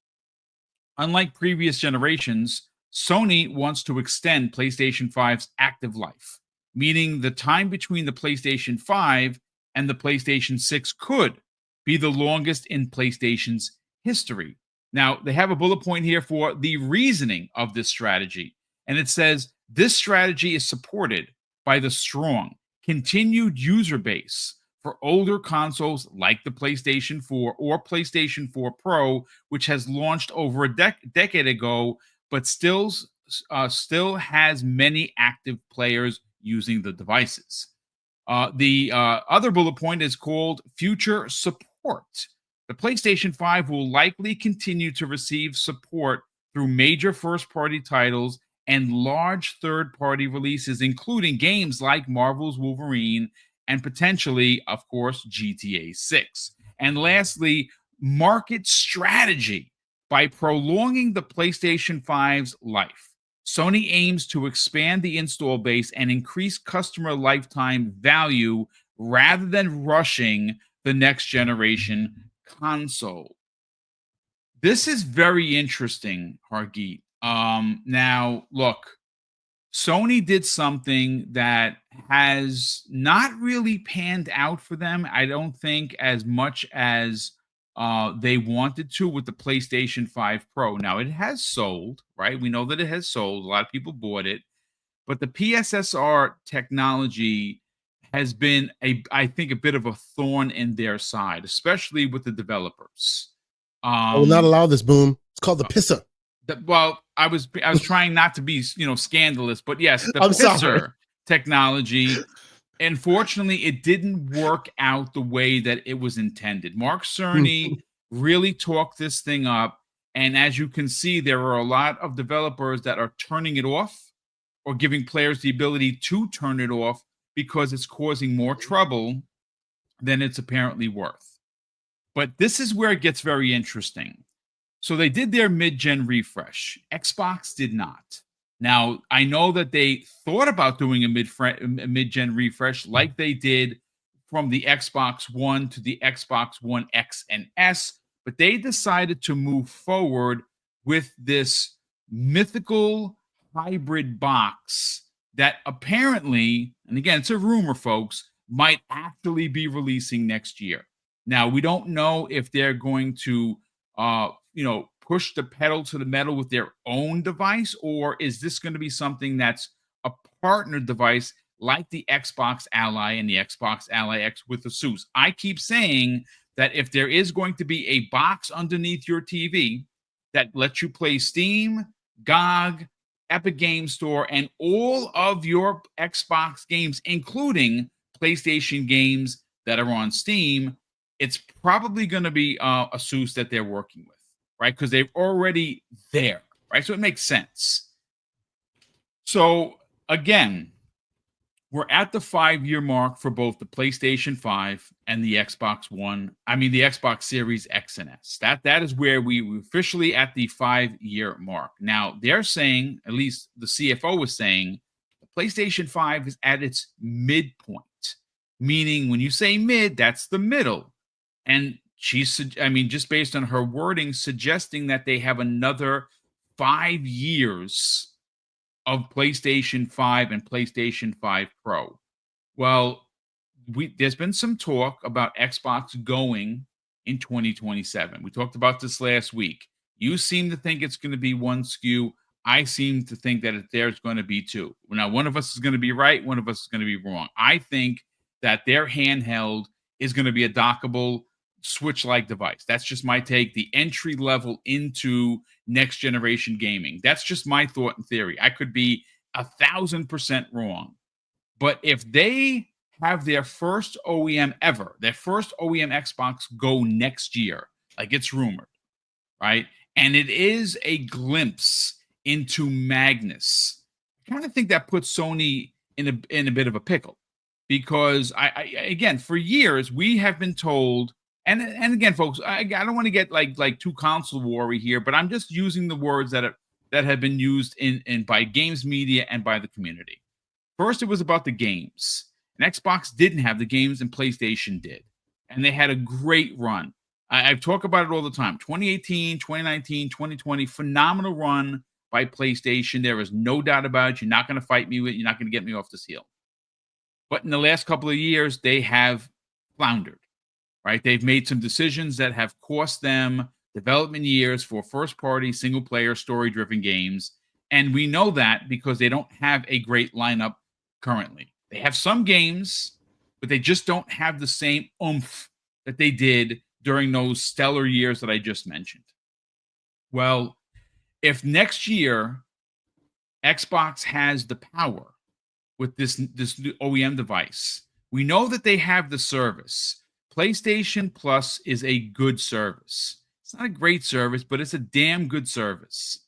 Unlike previous generations, Sony wants to extend PlayStation 5's active life, meaning the time between the PlayStation 5 and the PlayStation 6 could be the longest in PlayStation's history. Now, they have a bullet point here for the reasoning of this strategy. And it says, this strategy is supported by the strong, continued user base for older consoles like the PlayStation 4 or PlayStation 4 Pro, which has launched over a decade ago, but still has many active players using the devices. The other bullet point is called future support. The PlayStation 5 will likely continue to receive support through major first-party titles and large third-party releases, including games like Marvel's Wolverine and potentially, of course, GTA 6. And lastly, market strategy. By prolonging the PlayStation 5's life, Sony aims to expand the install base and increase customer lifetime value rather than rushing the next generation console. This is very interesting, Hargeet. Now, look, Sony did something that has not really panned out for them, I don't think, as much as they wanted to with the PlayStation 5 Pro. Now, it has sold, right? We know that it has sold. A lot of people bought it. But the PSSR technology has been, I think, a bit of a thorn in their side, especially with the developers. I will not allow this, Boom. It's called the pisser. Well, I was trying not to be, scandalous, but yes, the I'm pisser sorry. technology, unfortunately, it didn't work out the way that it was intended. Mark Cerny really talked this thing up, and as you can see, there are a lot of developers that are turning it off or giving players the ability to turn it off because it's causing more trouble than it's apparently worth. But this is where it gets very interesting. So they did their mid-gen refresh. Xbox did not. Now, I know that they thought about doing a mid-gen refresh like they did from the Xbox One to the Xbox One X and S, but they decided to move forward with this mythical hybrid box that apparently, and again, it's a rumor, folks, might actually be releasing next year. Now, we don't know if they're going to push the pedal to the metal with their own device, or is this going to be something that's a partnered device like the Xbox Ally and the Xbox Ally X with Asus? I keep saying that if there is going to be a box underneath your TV that lets you play Steam, GOG, Epic Game Store, and all of your Xbox games, including PlayStation games that are on Steam, it's probably going to be Asus that they're working with, right? Because they're already there, right? So it makes sense. So again, we're at the 5-year mark for both the PlayStation 5 and the Xbox One. I mean, the Xbox Series X and S. That is where we officially at the 5-year mark. Now, they're saying, at least the CFO was saying, the PlayStation 5 is at its midpoint. Meaning, when you say mid, that's the middle. And just based on her wording, suggesting that they have another 5 years of PlayStation 5 and PlayStation 5 Pro. Well, there's been some talk about Xbox going in 2027. We talked about this last week. You seem to think it's going to be one SKU. I seem to think that there's going to be two. Now, one of us is going to be right. One of us is going to be wrong. I think that their handheld is going to be a dockable Switch-like device. That's just my take. The entry level into next generation gaming. That's just my thought and theory. I could be 1,000% wrong. But if they have their first OEM ever, their first OEM Xbox go next year, like it's rumored, right? And it is a glimpse into Magnus. I kind of think that puts Sony in a bit of a pickle, because I again, for years we have been told. And again, folks, I don't want to get like too console war-y here, but I'm just using the words that have been used in by games media and by the community. First, it was about the games. And Xbox didn't have the games, and PlayStation did. And they had a great run. I talk about it all the time. 2018, 2019, 2020, phenomenal run by PlayStation. There is no doubt about it. You're not going to fight me with it. You're not going to get me off this hill. But in the last couple of years, they have floundered. Right? They've made some decisions that have cost them development years for first-party, single-player, story-driven games. And we know that because they don't have a great lineup currently. They have some games, but they just don't have the same oomph that they did during those stellar years that I just mentioned. Well, if next year Xbox has the power with this new OEM device, we know that they have the service. PlayStation Plus is a good service. It's not a great service, but it's a damn good service.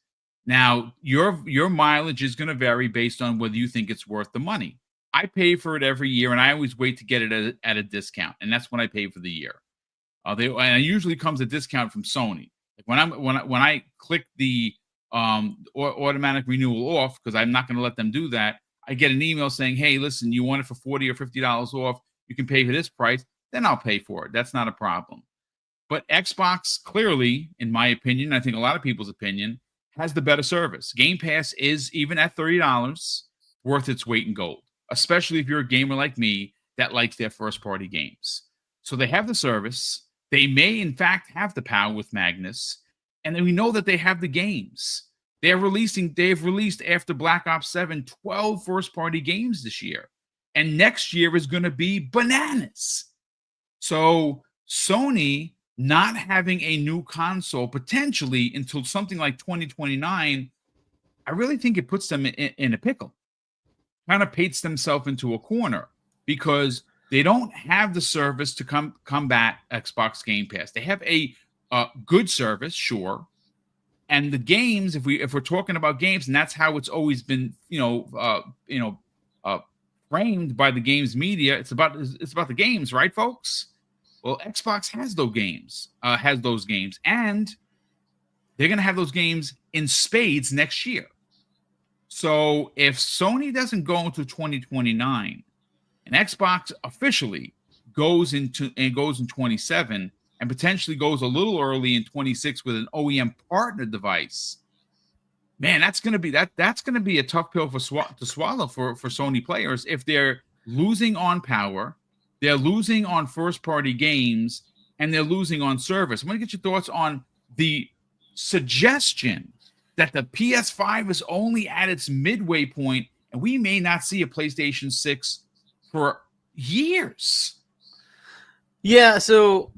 Now, your mileage is going to vary based on whether you think it's worth the money. I pay for it every year, and I always wait to get it at a discount, and that's when I pay for the year. And it usually comes a discount from Sony. Like when I click the automatic renewal off, because I'm not going to let them do that, I get an email saying, "Hey, listen, you want it for $40 or $50 off? You can pay for this price." Then I'll pay for it. That's not a problem. But Xbox, clearly, in my opinion, I think a lot of people's opinion, has the better service. Game Pass is, even at $30, worth its weight in gold, especially if you're a gamer like me that likes their first-party games. So they have the service. They may, in fact, have the power with Magnus. And then we know that they have the games. They've released, after Black Ops 7, 12 first-party games this year. And next year is going to be bananas. So Sony not having a new console potentially until something like 2029, I really think it puts them in a pickle. Kind of paints themselves into a corner because they don't have the service to combat Xbox Game Pass. They have a good service, sure, and the games. If we're talking about games, and that's how it's always been, framed by the games media. It's about the games, right, folks? Well, Xbox has those games, and they're going to have those games in spades next year. So if Sony doesn't go into 2029, and Xbox officially goes in 27 and potentially goes a little early in 26 with an OEM partner device, man, that's going to be that's going to be a tough pill to swallow for Sony players if they're losing on power, they're losing on first party games, and they're losing on service. I want to get your thoughts on the suggestion that the PS5 is only at its midway point and we may not see a PlayStation 6 for years. Yeah, so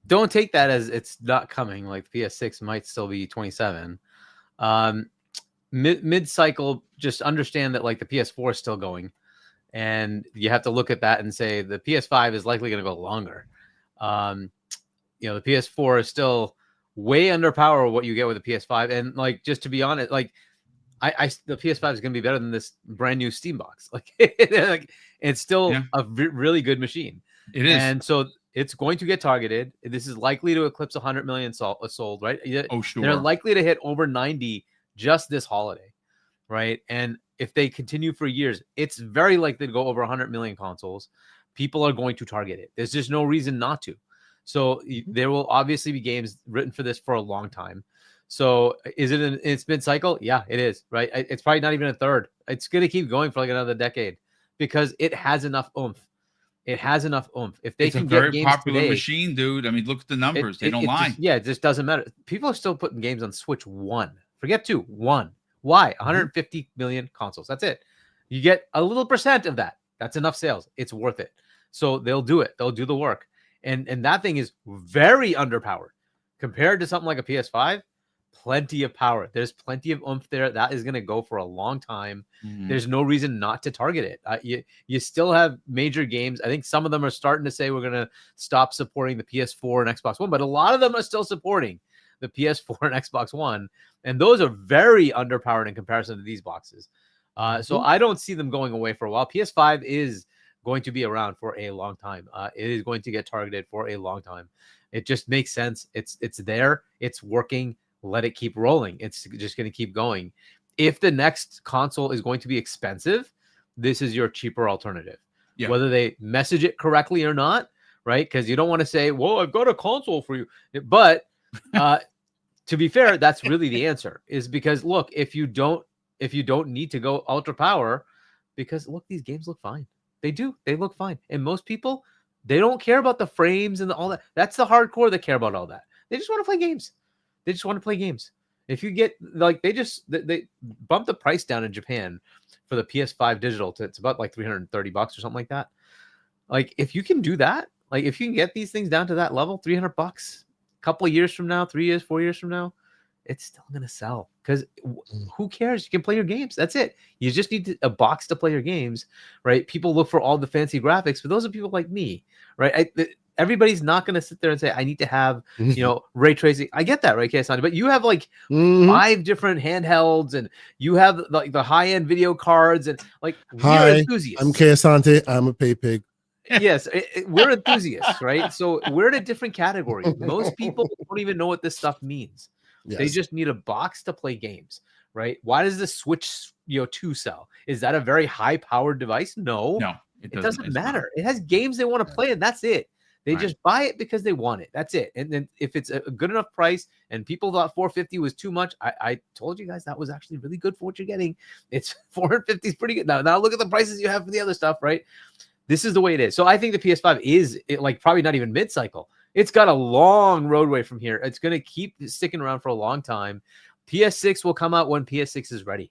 don't take that as it's not coming. Like PS6 might still be 27. Mid-cycle, just understand that like the PS4 is still going, and you have to look at that and say the PS5 is likely going to go longer. The PS4 is still way under power what you get with the PS5, and like just to be honest, like the PS5 is going to be better than this brand new Steam box. Like, it's still a really good machine. It is, and so it's going to get targeted. This is likely to eclipse 100 million sold, right? Oh, sure. They're likely to hit over 90 just this holiday, right? And if they continue for years, it's very likely to go over 100 million consoles. People are going to target it. There's just no reason not to. So there will obviously be games written for this for a long time. So is it in its mid-cycle? Yeah, it is, right? It's probably not even a third. It's going to keep going for like another decade because it has enough oomph. It has enough oomph. If they can get games today, very popular machine, dude. I mean, look at the numbers. They don't lie. It just doesn't matter. People are still putting games on Switch 1. Forget 2. 1. Why? 150 million consoles. That's it. You get a little percent of that. That's enough sales. It's worth it. So they'll do it. They'll do the work. And that thing is very underpowered compared to something like a PS5. Plenty of power. There's plenty of oomph there. That is going to go for a long time. There's no reason not to target it. You still have major games. I think some of them are starting to say we're going to stop supporting the PS4 and Xbox One, but a lot of them are still supporting the PS4 and Xbox One, and those are very underpowered in comparison to these boxes. So I don't see them going away for a while. PS5 is going to be around for a long time. It is going to get targeted for a long time. It just makes sense. It's there. It's working. Let it keep rolling. It's just going to keep going. If the next console is going to be expensive, this is your cheaper alternative. Yeah. Whether they message it correctly or not, right? Because you don't want to say, well, I've got a console for you. But to be fair, that's really the answer, is because look, if you don't need to go ultra power, because look, these games look fine. They do. They look fine. And most people, they don't care about the frames and all that. That's the hardcore that care about all that. They just want to play games. They just want to play games. If you get like they bump the price down in Japan for the PS5 digital to it's about like $330 or something like that. Like if you can do that, like if you can get these things down to that level, $300, a couple of years from now, 3 years, 4 years from now, it's still gonna sell because who cares? You can play your games. That's it. You just need a box to play your games, right? People look for all the fancy graphics, but those are people like me, right? Everybody's not going to sit there and say, I need to have, ray tracing. I get that, right, Kasani? But you have like 5 different handhelds and you have like the high-end video cards and like we're enthusiasts. I'm Kasante. I'm a pay pig. Yes, we're enthusiasts, right? So we're in a different category. Most people don't even know what this stuff means. Yes. They just need a box to play games, right? Why does the Switch 2 sell? Is that a very high-powered device? No, it doesn't matter. It has games they want to play and that's it. They just buy it because they want it. That's it. And then if it's a good enough price and people thought 450 was too much, I told you guys that was actually really good for what you're getting. It's 450 is pretty good. Now look at the prices you have for the other stuff, right? This is the way it is. So I think the PS5 is like probably not even mid-cycle. It's got a long roadway from here. It's going to keep sticking around for a long time. PS6 will come out when PS6 is ready.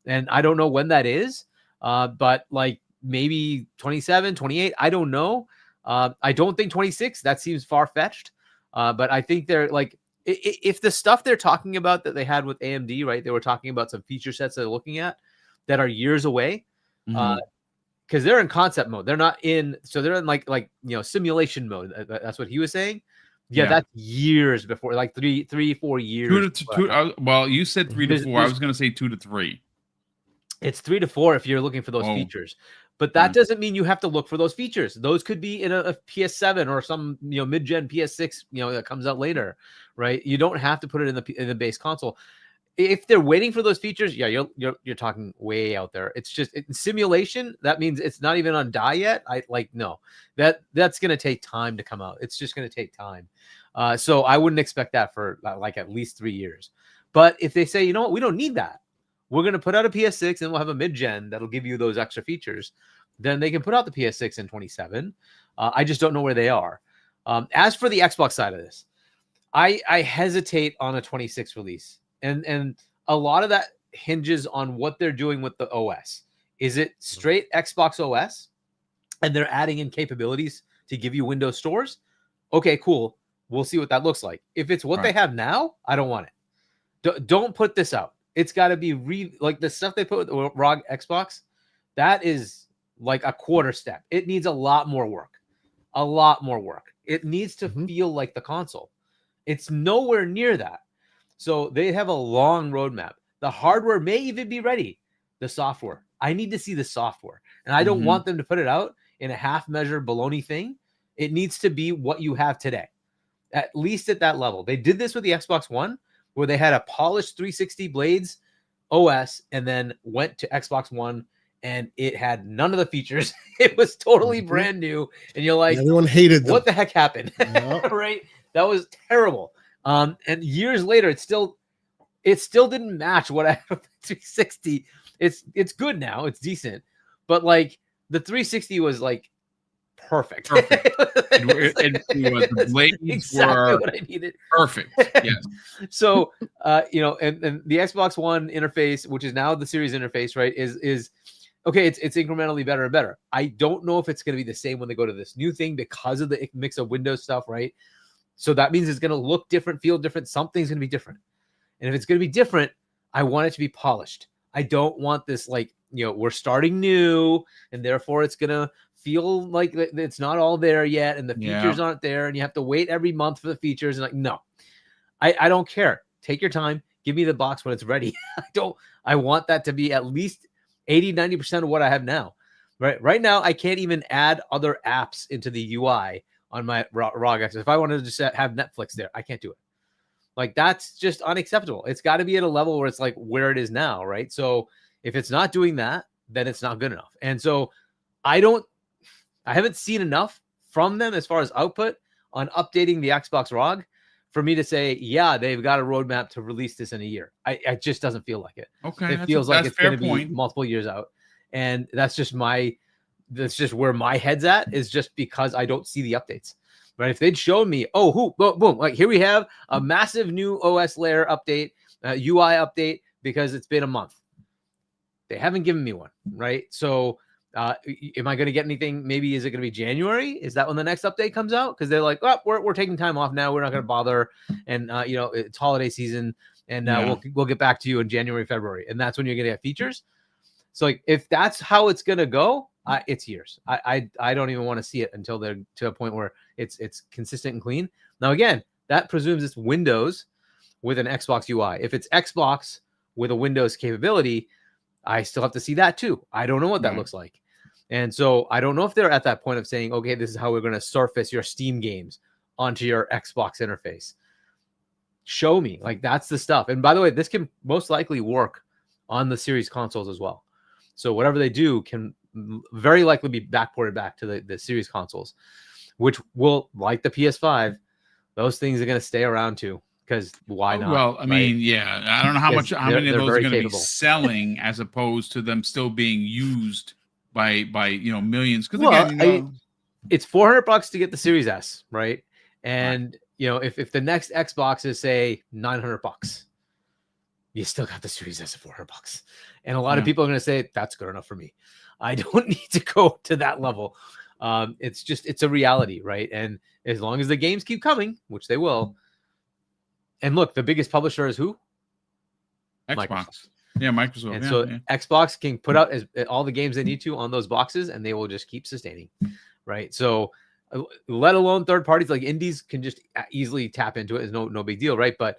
And I don't know when that is, but like maybe 27, 28, I don't know. I don't think 26. That seems far-fetched. But I think they're like, if the stuff they're talking about that they had with AMD, right? They were talking about some feature sets they're looking at that are years away. Because they're in concept mode. They're not in, so they're in like simulation mode. That's what he was saying. Yeah, that's years before, like 4 years. Well, you said 3 to 4. I was going to say 2 to 3. It's 3 to 4 if you're looking for those features. But that doesn't mean you have to look for those features. Those could be in a PS7 or some mid-gen PS6 that comes out later, right? You don't have to put it in the base console. if they're waiting for those features, yeah, you're talking way out there. It's just simulation. That means it's not even on die yet. No, that's going to take time to come out. It's just going to take time. So I wouldn't expect that for like at least 3 years. But if they say, you know what, we don't need that, we're going to put out a PS6 and we'll have a mid-gen that'll give you those extra features, then they can put out the PS6 in 27. I just don't know where they are. As for the Xbox side of this, I hesitate on a 26 release. And a lot of that hinges on what they're doing with the OS. Is it straight Xbox OS and they're adding in capabilities to give you Windows stores? Okay, cool. We'll see what that looks like. If it's what they have now, I don't want it. Don't put this out. It's got to be like the stuff they put with ROG Xbox. That is like a quarter step. It needs a lot more work. A lot more work. It needs to feel like the console. It's nowhere near that. So they have a long roadmap. The hardware may even be ready. The software. I need to see the software. And I don't want them to put it out in a half-measure baloney thing. It needs to be what you have today. At least at that level. They did this with the Xbox One, where they had a polished 360 blades OS and then went to Xbox One and it had none of the features. It was totally brand new. And you're like, everyone hated them. What the heck happened? Yep. Right? That was terrible. And years later, it still didn't match what I have with 360. It's good now. It's decent. But like the 360 was like perfect. The blades exactly were what I needed. Perfect. Yes. So and the Xbox One interface, which is now the Series interface, right, is okay, it's incrementally better and better. I don't know if it's going to be the same when they go to this new thing because of the mix of Windows stuff, right? So that means it's going to look different, feel different. Something's going to be different. And if it's going to be different, I want it to be polished. I don't want this like, we're starting new and therefore it's going to feel like it's not all there yet and the features aren't there and you have to wait every month for the features. And like, no, I don't care. Take your time. Give me the box when it's ready. I want that to be at least 80, 90% of what I have now. Right now, I can't even add other apps into the UI on my ROG X. If I wanted to just have Netflix there, I can't do it. Like, that's just unacceptable. It's got to be at a level where it's like where it is now, right? So if it's not doing that, then it's not good enough. And so I haven't seen enough from them as far as output on updating the Xbox ROG for me to say, yeah, they've got a roadmap to release this in a year. It just doesn't feel like it. Okay. It feels like it's going to be multiple years out. And that's just where my head's at, is just because I don't see the updates. Right? If they'd shown me, boom, like here we have a massive new OS layer update, UI update, because it's been a month. They haven't given me one, right? So am I going to get anything? Maybe is it going to be January? Is that when the next update comes out? Because they're like, we're taking time off now. We're not going to bother. And, it's holiday season. And we'll get back to you in January, February. And that's when you're going to get features. So like, if that's how it's going to go, it's years. I don't even want to see it until they're to a point where it's consistent and clean. Now, again, that presumes it's Windows with an Xbox UI. If it's Xbox with a Windows capability, I still have to see that too. I don't know what that looks like. And so I don't know if they're at that point of saying, okay, this is how we're going to surface your Steam games onto your Xbox interface. Show me. Like, that's the stuff. And by the way, this can most likely work on the Series consoles as well. So whatever they do can very likely be backported back to the Series consoles, which will, like the PS5, those things are going to stay around too. Because why not? Well, I mean, yeah, I don't know how many of those are going to be selling as opposed to them still being used by millions. Because again, it's $400 to get the Series S, right? And if the next Xbox is say $900, you still got the Series S at $400. And a lot of people are going to say that's good enough for me. I don't need to go to that level. It's a reality, right? And as long as the games keep coming, which they will. And look, the biggest publisher is who? Xbox. Microsoft. Yeah, Microsoft. And Xbox can put out all the games they need to on those boxes, and they will just keep sustaining, right? So, let alone third parties like indies can just easily tap into it. It's no big deal, right? But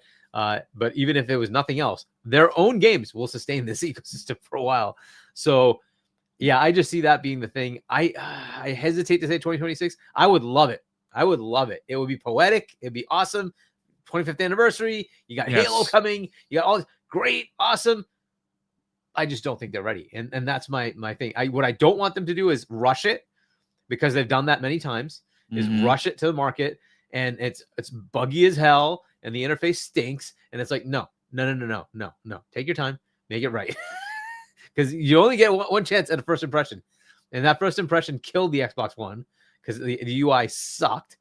even if it was nothing else, their own games will sustain this ecosystem for a while. So, yeah, I just see that being the thing. I hesitate to say 2026. I would love it. It would be poetic. It'd be awesome. 25th anniversary. You got Halo coming. You got all this. great, awesome. I just don't think they're ready. And that's my thing. What I don't want them to do is rush it, because they've done that many times, is rush it to the market, and it's buggy as hell, and the interface stinks, and it's like, no. Take your time, make it right. Because you only get one chance at a first impression. And that first impression killed the Xbox One, because the UI sucked,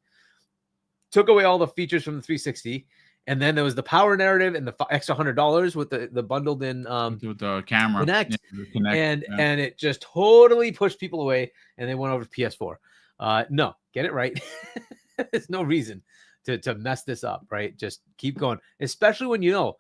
took away all the features from the 360. And then there was the power narrative and the extra $100 with the bundled in with the camera Connect, and it just totally pushed people away, and they went over to PS4. No, get it right. There's no reason to mess this up, right? Just keep going, especially when you know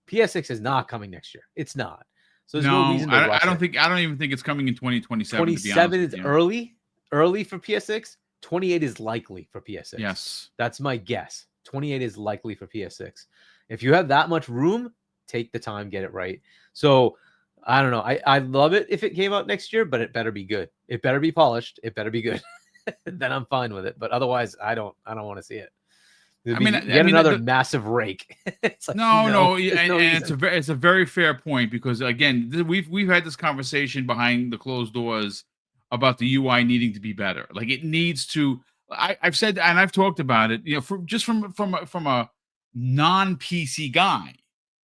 PS6 is not coming next year. It's not. So there's no reason to rush I don't even think it's coming in 2027. 27 is early for PS6. 28 is likely for PS6. Yes, that's my guess. 28 is likely for PS6. If you have that much room, take the time, get it right. So I don't know. I love it if it came out next year, but it better be good. It better be polished. It better be good. Then I'm fine with it. But otherwise, I don't want to see it. Another massive rake. It's like, no, and it's a very fair point, because again, we've had this conversation behind the closed doors about the UI needing to be better. Like, it needs to. I've said, and I've talked about it, from a non-PC guy,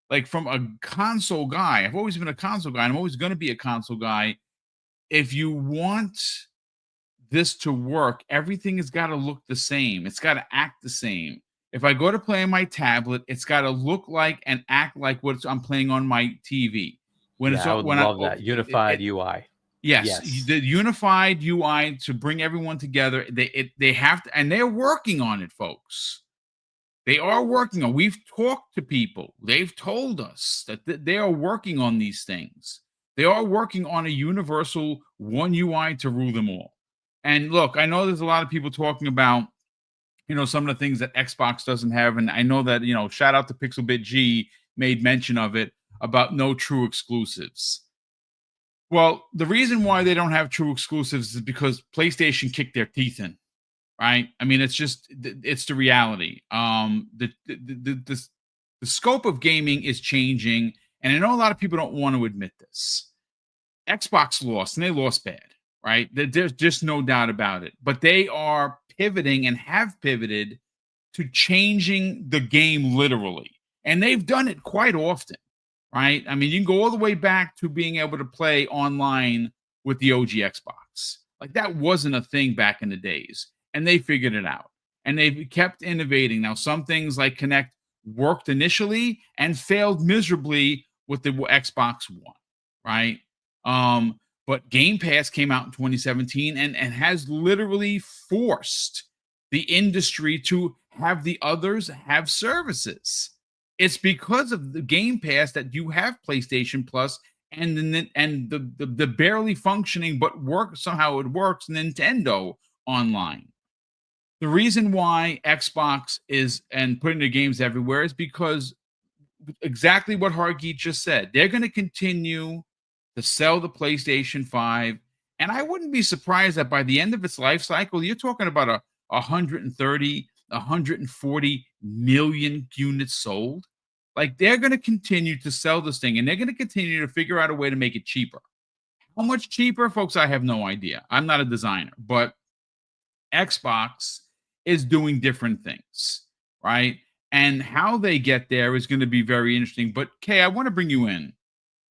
like from a console guy. I've always been a console guy, and I'm always going to be a console guy. If you want this to work, everything has got to look the same. It's got to act the same. If I go to play on my tablet, it's got to look like and act like what I'm playing on my TV. I would love that unified UI. Yes, the unified UI to bring everyone together. They have to, and they're working on it, folks. They are working on. We've talked to people. They've told us that they are working on these things. They are working on a universal one UI to rule them all. And look, I know there's a lot of people talking about, some of the things that Xbox doesn't have, and I know that, shout out to Pixelbit G made mention of it, about no true exclusives. Well, the reason why they don't have true exclusives is because PlayStation kicked their teeth in, right? I mean, it's the reality. The scope of gaming is changing, and I know a lot of people don't want to admit this. Xbox lost, and they lost bad, right? There's just no doubt about it. But they are pivoting and have pivoted to changing the game literally, and they've done it quite often. Right? I mean, you can go all the way back to being able to play online with the OG Xbox. Like, that wasn't a thing back in the days. And they figured it out. And they've kept innovating. Now, some things like Kinect worked initially and failed miserably with the Xbox One. Right? But Game Pass came out in 2017 and has literally forced the industry to have the others have services. It's because of the Game Pass that you have PlayStation Plus and the barely functioning but somehow it works Nintendo Online. The reason why Xbox is and putting the games everywhere is because exactly what Hargeet just said. They're going to continue to sell the PlayStation 5, and I wouldn't be surprised that by the end of its life cycle, you're talking about 130, 140 million units sold. Like, they're going to continue to sell this thing, and they're going to continue to figure out a way to make it cheaper. How much cheaper, folks? I have no idea. I'm not a designer, but Xbox is doing different things, right? And how they get there is going to be very interesting. But Kay, I want to bring you in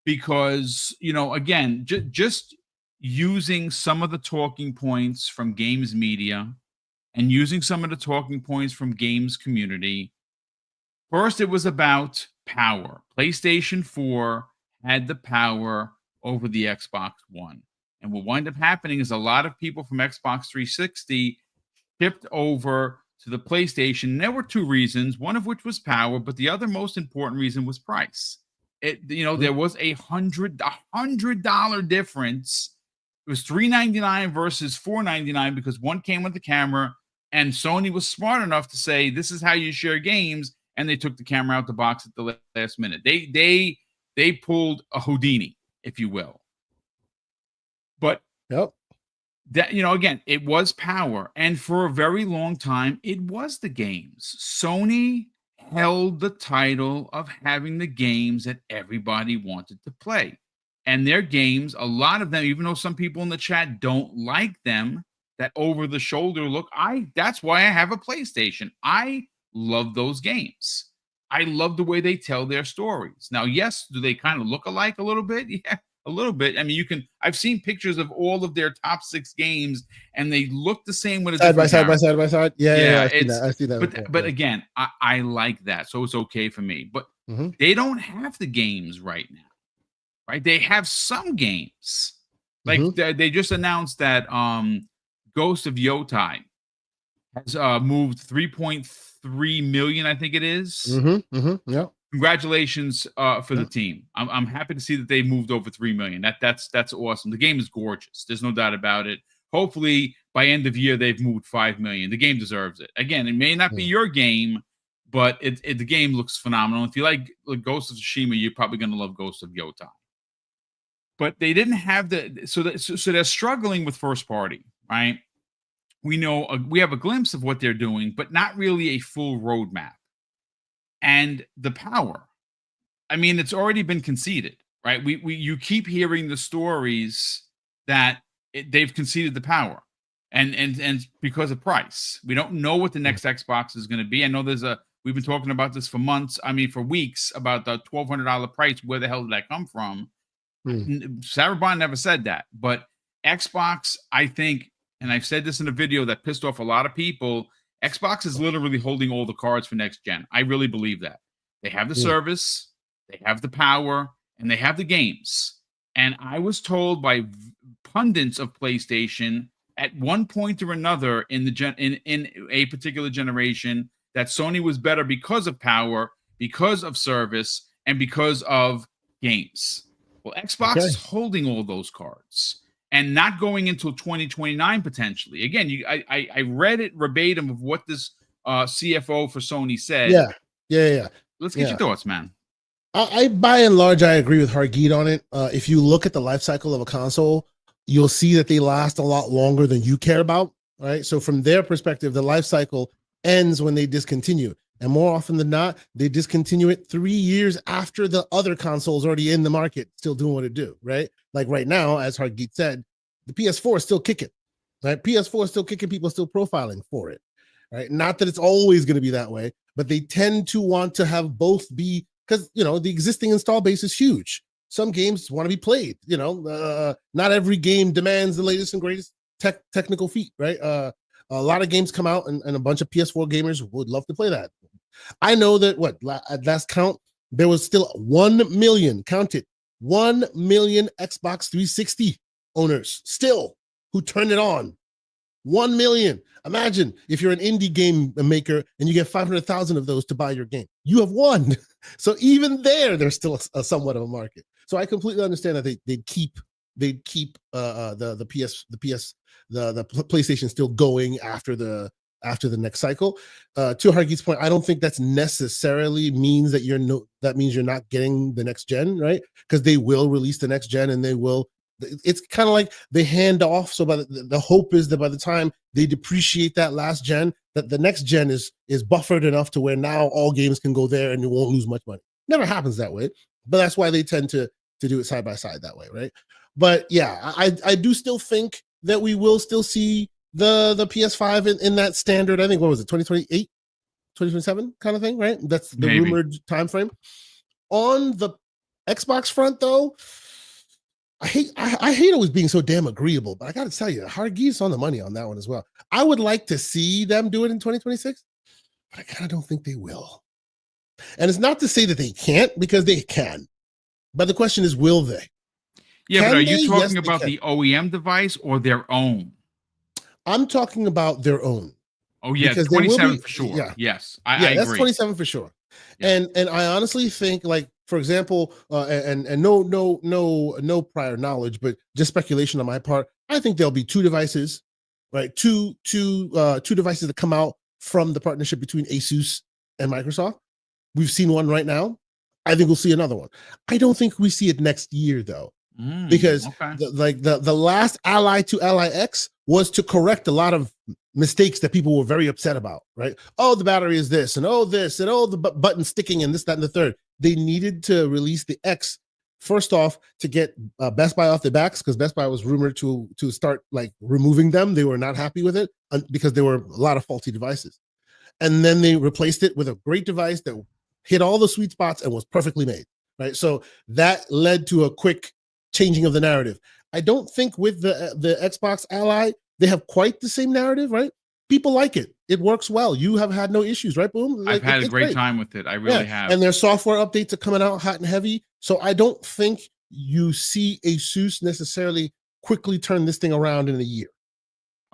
because, again, just using some of the talking points from games media and using some of the talking points from games community. First, it was about power. PlayStation 4 had the power over the Xbox One. And what wound up happening is a lot of people from Xbox 360 shipped over to the PlayStation. And there were two reasons, one of which was power, but the other most important reason was price. There was a $100 difference. It was $399 versus $499 because one came with the camera, and Sony was smart enough to say, this is how you share games. And they took the camera out the box at the last minute. They pulled a Houdini, if you will. But that, again, it was power. And for a very long time, it was the games. Sony held the title of having the games that everybody wanted to play. And their games, a lot of them, even though some people in the chat don't like them, that over the shoulder look, that's why I have a PlayStation. I love those games. I love the way they tell their stories. Now, yes, do they kind of look alike a little bit? Yeah, a little bit. I mean, I've seen pictures of all of their top 6 games and they look the same with a side by different side character. by side. Yeah, I see that. But again, I like that, so it's okay for me. But they don't have the games right now, right? They have some games, like they just announced that Ghost of Yotai has moved 3.3 million, I think it is. Yeah. Congratulations for the team. I'm happy to see that they moved over 3 million. That's awesome. The game is gorgeous. There's no doubt about it. Hopefully by end of year they've moved 5 million. The game deserves it. Again, it may not be your game, but the game looks phenomenal. If you like Ghost of Tsushima, you're probably going to love Ghost of Yotai. But they didn't have so they're struggling with first party, right? We know we have a glimpse of what they're doing, but not really a full roadmap. And the power, I mean, it's already been conceded, right? You keep hearing the stories that they've conceded the power, and because of price, we don't know what the next Xbox is going to be. I know we've been talking about this for months. I mean, for weeks about the $1,200 price. Where the hell did that come from? Sarah Bond never said that, but Xbox, I think, and I've said this in a video that pissed off a lot of people. Xbox is literally holding all the cards for next gen. I really believe that. They have the service, they have the power, and they have the games. And I was told by pundits of PlayStation at one point or another in a particular generation that Sony was better because of power, because of service, and because of games. Well, Xbox is holding all those cards and not going until 2029 potentially. Again, I read it verbatim of what this CFO for Sony said. Yeah. Let's get your thoughts, man. I by and large, I agree with Hargeet on it. If you look at the life cycle of a console, you'll see that they last a lot longer than you care about, right? So from their perspective, the life cycle ends when they discontinue. And more often than not, they discontinue it 3 years after the other console's already in the market, still doing what it do, right? Like right now, as Hargeet said, the PS4 is still kicking, right? PS4 is still kicking, people are still profiling for it, right? Not that it's always going to be that way, but they tend to want to have both be, because, the existing install base is huge. Some games want to be played, not every game demands the latest and greatest technical feat, right? A lot of games come out and a bunch of PS4 gamers would love to play that. I know that at last count, there was still 1 million, count it, 1 million Xbox 360 owners still who turn it on. 1 million. Imagine if you're an indie game maker and you get 500,000 of those to buy your game. You have won. So even there's still a somewhat of a market. So I completely understand that they'd keep the PlayStation still going after the next cycle. To Hargeet's point, I don't think that's necessarily means that that means you're not getting the next gen, right? Because they will release the next gen and they will. It's kind of like they hand off. So the hope is that by the time they depreciate that last gen, that the next gen is buffered enough to where now all games can go there and you won't lose much money. Never happens that way, but that's why they tend to do it side by side that way, right? But yeah, I do still think that we will still see the PS5 in that standard. I think, what was it, 2028, 2027 kind of thing, right? That's the rumored time frame. On the Xbox front, though, I hate always being so damn agreeable, but I got to tell you, Hargeet's on the money on that one as well. I would like to see them do it in 2026, but I kind of don't think they will. And it's not to say that they can't, because they can. But the question is, will they? Yeah, Can but are they? you talking Yes, about the OEM device or their own? I'm talking about their own. Oh yeah, Because 27 for sure. Yeah. Yes, I agree. That's 27 for sure. Yeah. And I honestly think, like, for example, and no prior knowledge, but just speculation on my part, I think there'll be two devices, right? Two devices that come out from the partnership between Asus and Microsoft. We've seen one right now. I think we'll see another one. I don't think we see it next year, though. because okay. the last Ally to Ally X was to correct a lot of mistakes that people were very upset about, right? Oh, the battery is this, and oh, this, and oh, the button sticking, and this, that, and the third. They needed to release the X first off to get Best Buy off their backs, because Best Buy was rumored to start like removing them. They were not happy with it because there were a lot of faulty devices. And then they replaced it with a great device that hit all the sweet spots and was perfectly made, right? So that led to a quick changing of the narrative. I don't think with the Xbox Ally, they have quite the same narrative, right? People like it. It works well. You have had no issues, right, Boom? I've had a great time with it. I really have. And their software updates are coming out hot and heavy. So I don't think you see Asus necessarily quickly turn this thing around in a year.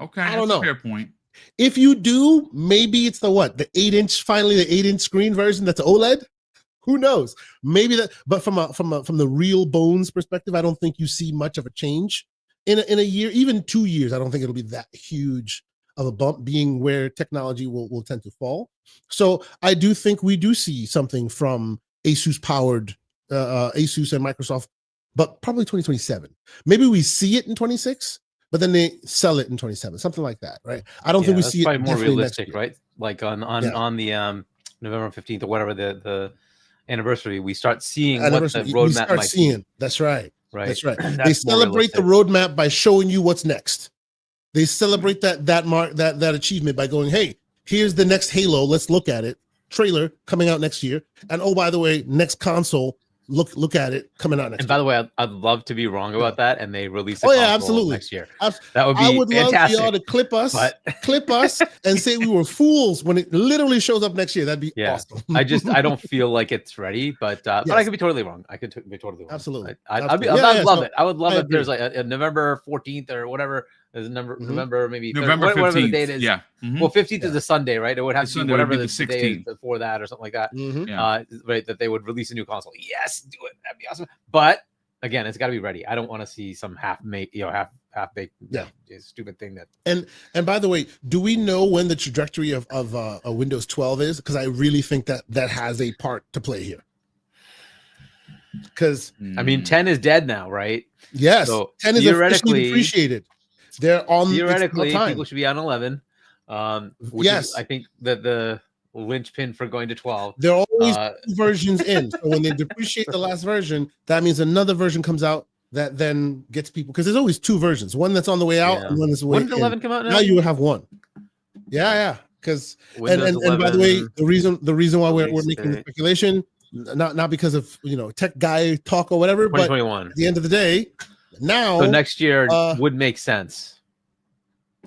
Okay, I don't know. Fair point. If you do, maybe it's the 8-inch, finally the 8-inch screen version that's OLED. Who knows? Maybe that, but from the real bones perspective, I don't think you see much of a change in a year, even 2 years. I don't think it'll be that huge of a bump, being where technology will tend to fall. So I do think we do see something from Asus powered Asus and Microsoft, but probably 2027. Maybe we see it in 26. But then they sell it in 27, something like that, right? I don't think we see it. Probably more realistic, right? Like on the November 15th or whatever the anniversary, we start seeing what the roadmap might be. That's right. Right. That's right. They celebrate the roadmap by showing you what's next. They celebrate that achievement by going, hey, here's the next Halo. Let's look at it. Trailer coming out next year. And oh, by the way, next console. Look at it coming out next year. And by the way, I'd love to be wrong about that, and they release it absolutely next year. That would be I would fantastic. love for y'all to clip us and say we were fools when it literally shows up next year. That'd be awesome. I don't feel like it's ready, but I could be totally wrong. I could be totally wrong. Absolutely. I'd love it. I would love if there's like a November 14th or whatever. There's November maybe November 15th. Whatever the date is. Yeah. Well, 15th is a Sunday, right? It would have to be whatever the 16th. Day is before that or something like that. Right, that they would release a new console. Yes, do it. That'd be awesome. But again, it's got to be ready. I don't want to see some half-baked, stupid thing that. And by the way, do we know when the trajectory of a Windows 12 is? Because I really think that has a part to play here. Because I mean, 10 is dead now, right? Yes, so 10 is officially depreciated. They're on theoretically people should be on 11. Which yes, is, I think that the linchpin for going to 12. There are always two versions in. So when they depreciate the last version, that means another version comes out that then gets people, because there's always two versions, one that's on the way out and one that's the way in. When did 11 come out now? Now you would have one. Yeah. Because and by the way, the reason why we're making the speculation, not because of tech guy talk or whatever, but at the end of the day, now next year would make sense.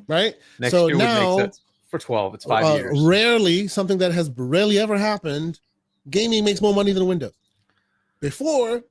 Right? Next year would make sense. For 12, it's 5 years. Rarely, something that has rarely ever happened, gaming makes more money than Windows. Before,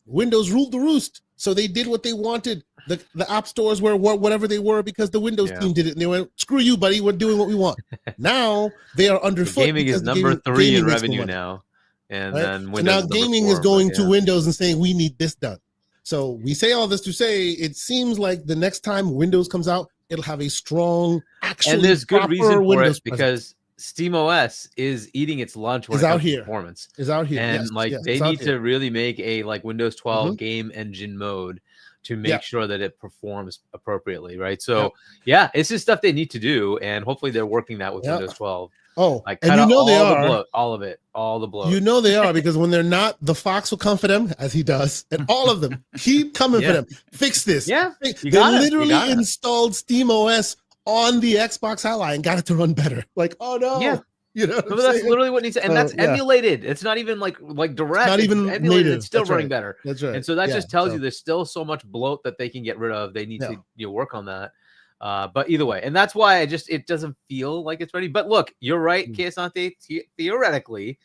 Windows ruled the roost. So they did what they wanted. The app stores were whatever they were because the Windows team did it. And they went, screw you, buddy. We're doing what we want. Now they are underfoot. Gaming is number 3 in revenue now. And then Windows so now gaming is going to Windows and saying, we need this done. So we say all this to say, it seems like the next time Windows comes out, it'll have a strong, actually, and there's good reason for Windows it because SteamOS is eating its lunch when it comes to performance. Is out here, and they need to really make a Windows 12 game engine mode to make sure that it performs appropriately, right? So it's just stuff they need to do, and hopefully they're working that with Windows 12. Oh, like and they are all of it, all the bloat. They are, because when they're not, the Fox will come for them as he does, and all of them keep coming for them. Fix this. Yeah, they literally installed SteamOS on the Xbox Ally and got it to run better. Like, oh no, but that's literally what needs to, and that's emulated. It's not even like direct. Not even emulated. Native. It's still running better. That's right. And so that just tells you there's still so much bloat that they can get rid of. They need to work on that. But either way, and that's why it doesn't feel like it's ready. But look, you're right, Keasante. Theoretically,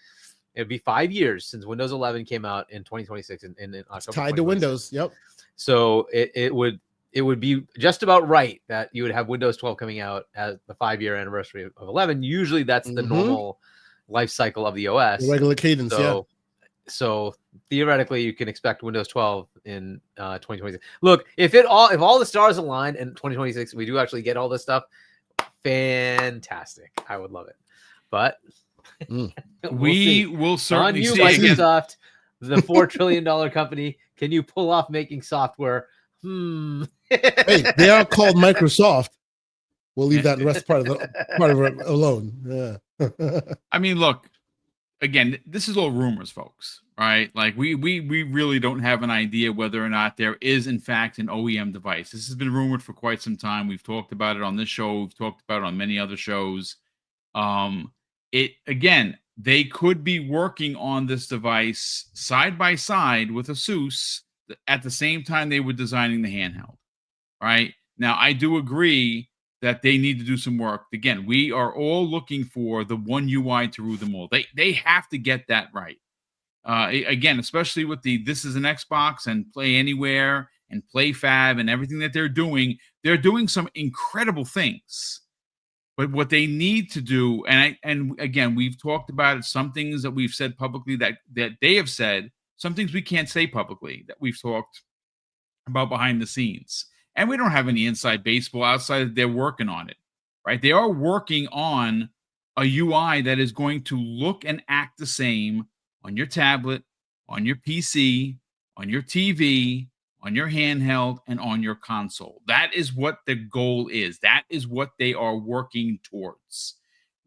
it'd be 5 years since Windows 11 came out in 2026 in October. Tied to Windows. Yep. So it would be just about right that you would have Windows 12 coming out as the 5-year anniversary of 11. Usually that's the normal life cycle of the OS. The regular cadence. So theoretically, you can expect Windows 12 in 2026. Look, if all the stars aligned in 2026, we do actually get all this stuff. Fantastic! I would love it, but we will certainly see Microsoft. the $4 trillion company. Can you pull off making software? Hey, they are called Microsoft. We'll leave that rest part of it alone. Yeah. I mean, look, again, this is all rumors, folks, right? Like we really don't have an idea whether or not there is in fact an OEM device. This has been rumored for quite some time. We've talked about it on this show. We've talked about it on many other shows. They could be working on this device side by side with Asus at the same time they were designing the handheld. Right now, I do agree that they need to do some work. Again, we are all looking for the one UI to rule them all. They have to get that right. Again, especially with this is an Xbox and Play Anywhere and Play Fab and everything that they're doing some incredible things. But what they need to do, and again, we've talked about it, some things that we've said publicly that they have said, some things we can't say publicly that we've talked about behind the scenes. And we don't have any inside baseball outside of they're working on it, right? They are working on a UI that is going to look and act the same on your tablet, on your PC, on your TV, on your handheld, and on your console. That is what the goal is. That is what they are working towards.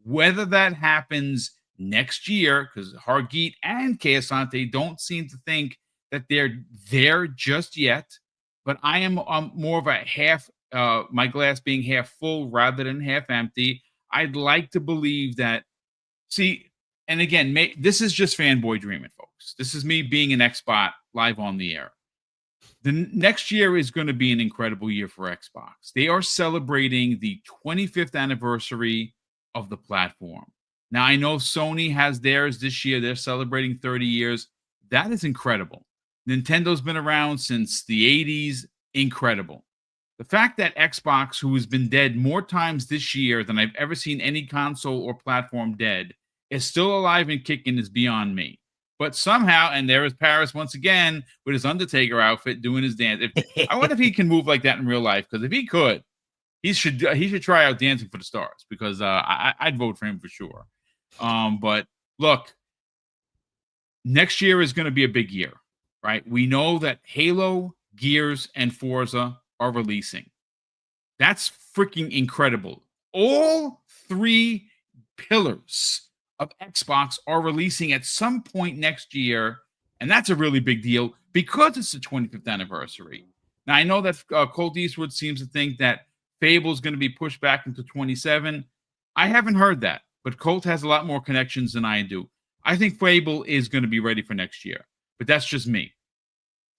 Whether that happens next year, because Hargeet and Kayasante don't seem to think that they're there just yet. But I am more of a half, my glass being half full rather than half empty. I'd like to believe that, and again, this is just fanboy dreaming, folks. This is me being an Xbot live on the air. The next year is going to be an incredible year for Xbox. They are celebrating the 25th anniversary of the platform. Now, I know Sony has theirs this year. They're celebrating 30 years. That is incredible. Nintendo's been around since the 80s. Incredible. The fact that Xbox, who has been dead more times this year than I've ever seen any console or platform dead, is still alive and kicking is beyond me. But somehow, and there is Paris once again with his Undertaker outfit doing his dance. I wonder if he can move like that in real life, because if he could, he should try out Dancing for the Stars, because I'd vote for him for sure. But look, next year is going to be a big year. Right? We know that Halo, Gears, and Forza are releasing. That's freaking incredible. All three pillars of Xbox are releasing at some point next year, and that's a really big deal because it's the 25th anniversary. Now, I know that Colt Eastwood seems to think that Fable is going to be pushed back into 27. I haven't heard that, but Colt has a lot more connections than I do. I think Fable is going to be ready for next year. But that's just me,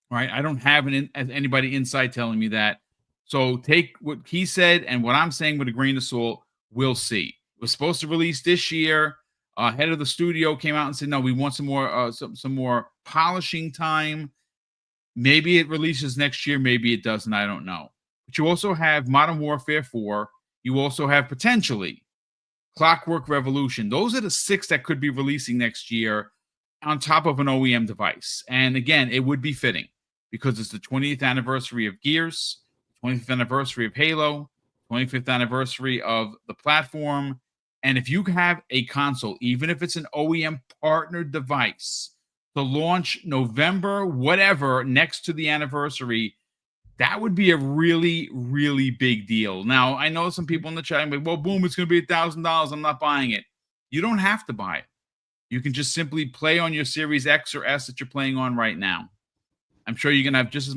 right? I don't have anybody inside telling me that. So take what he said and what I'm saying with a grain of salt. We'll see. It was supposed to release this year. Head of the studio came out and said, no, we want some more polishing time. Maybe it releases next year. Maybe it doesn't. I don't know. But you also have Modern Warfare 4. You also have potentially Clockwork Revolution. Those are the 6 that could be releasing next year, on top of an OEM device. And again, it would be fitting because it's the 20th anniversary of Gears, 25th anniversary of Halo, 25th anniversary of the platform. And if you have a console, even if it's an OEM partnered device, to launch November, whatever, next to the anniversary, that would be a really, really big deal. Now, I know some people in the chat are like, well, boom, it's going to be $1,000. I'm not buying it. You don't have to buy it. You can just simply play on your Series X or S that you're playing on right now. I'm sure you're gonna have just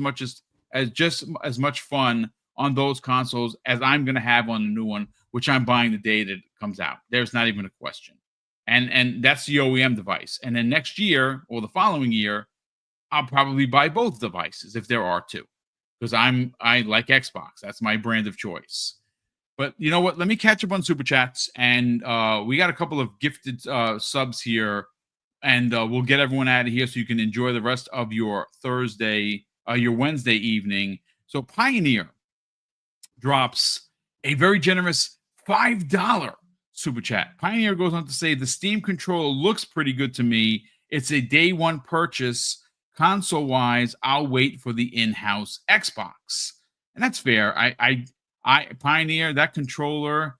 as much fun on those consoles as I'm gonna have on the new one, which I'm buying the day that it comes out. There's not even a question. And that's the OEM device. And then next year or the following year, I'll probably buy both devices if there are two, because I like Xbox. That's my brand of choice. But you know what? Let me catch up on Super Chats. And we got a couple of gifted subs here. And we'll get everyone out of here so you can enjoy the rest of your your Wednesday evening. So Pioneer drops a very generous $5 Super Chat. Pioneer goes on to say, the Steam controller looks pretty good to me. It's a day one purchase. Console-wise, I'll wait for the in-house Xbox. And that's fair. I Pioneer, that controller,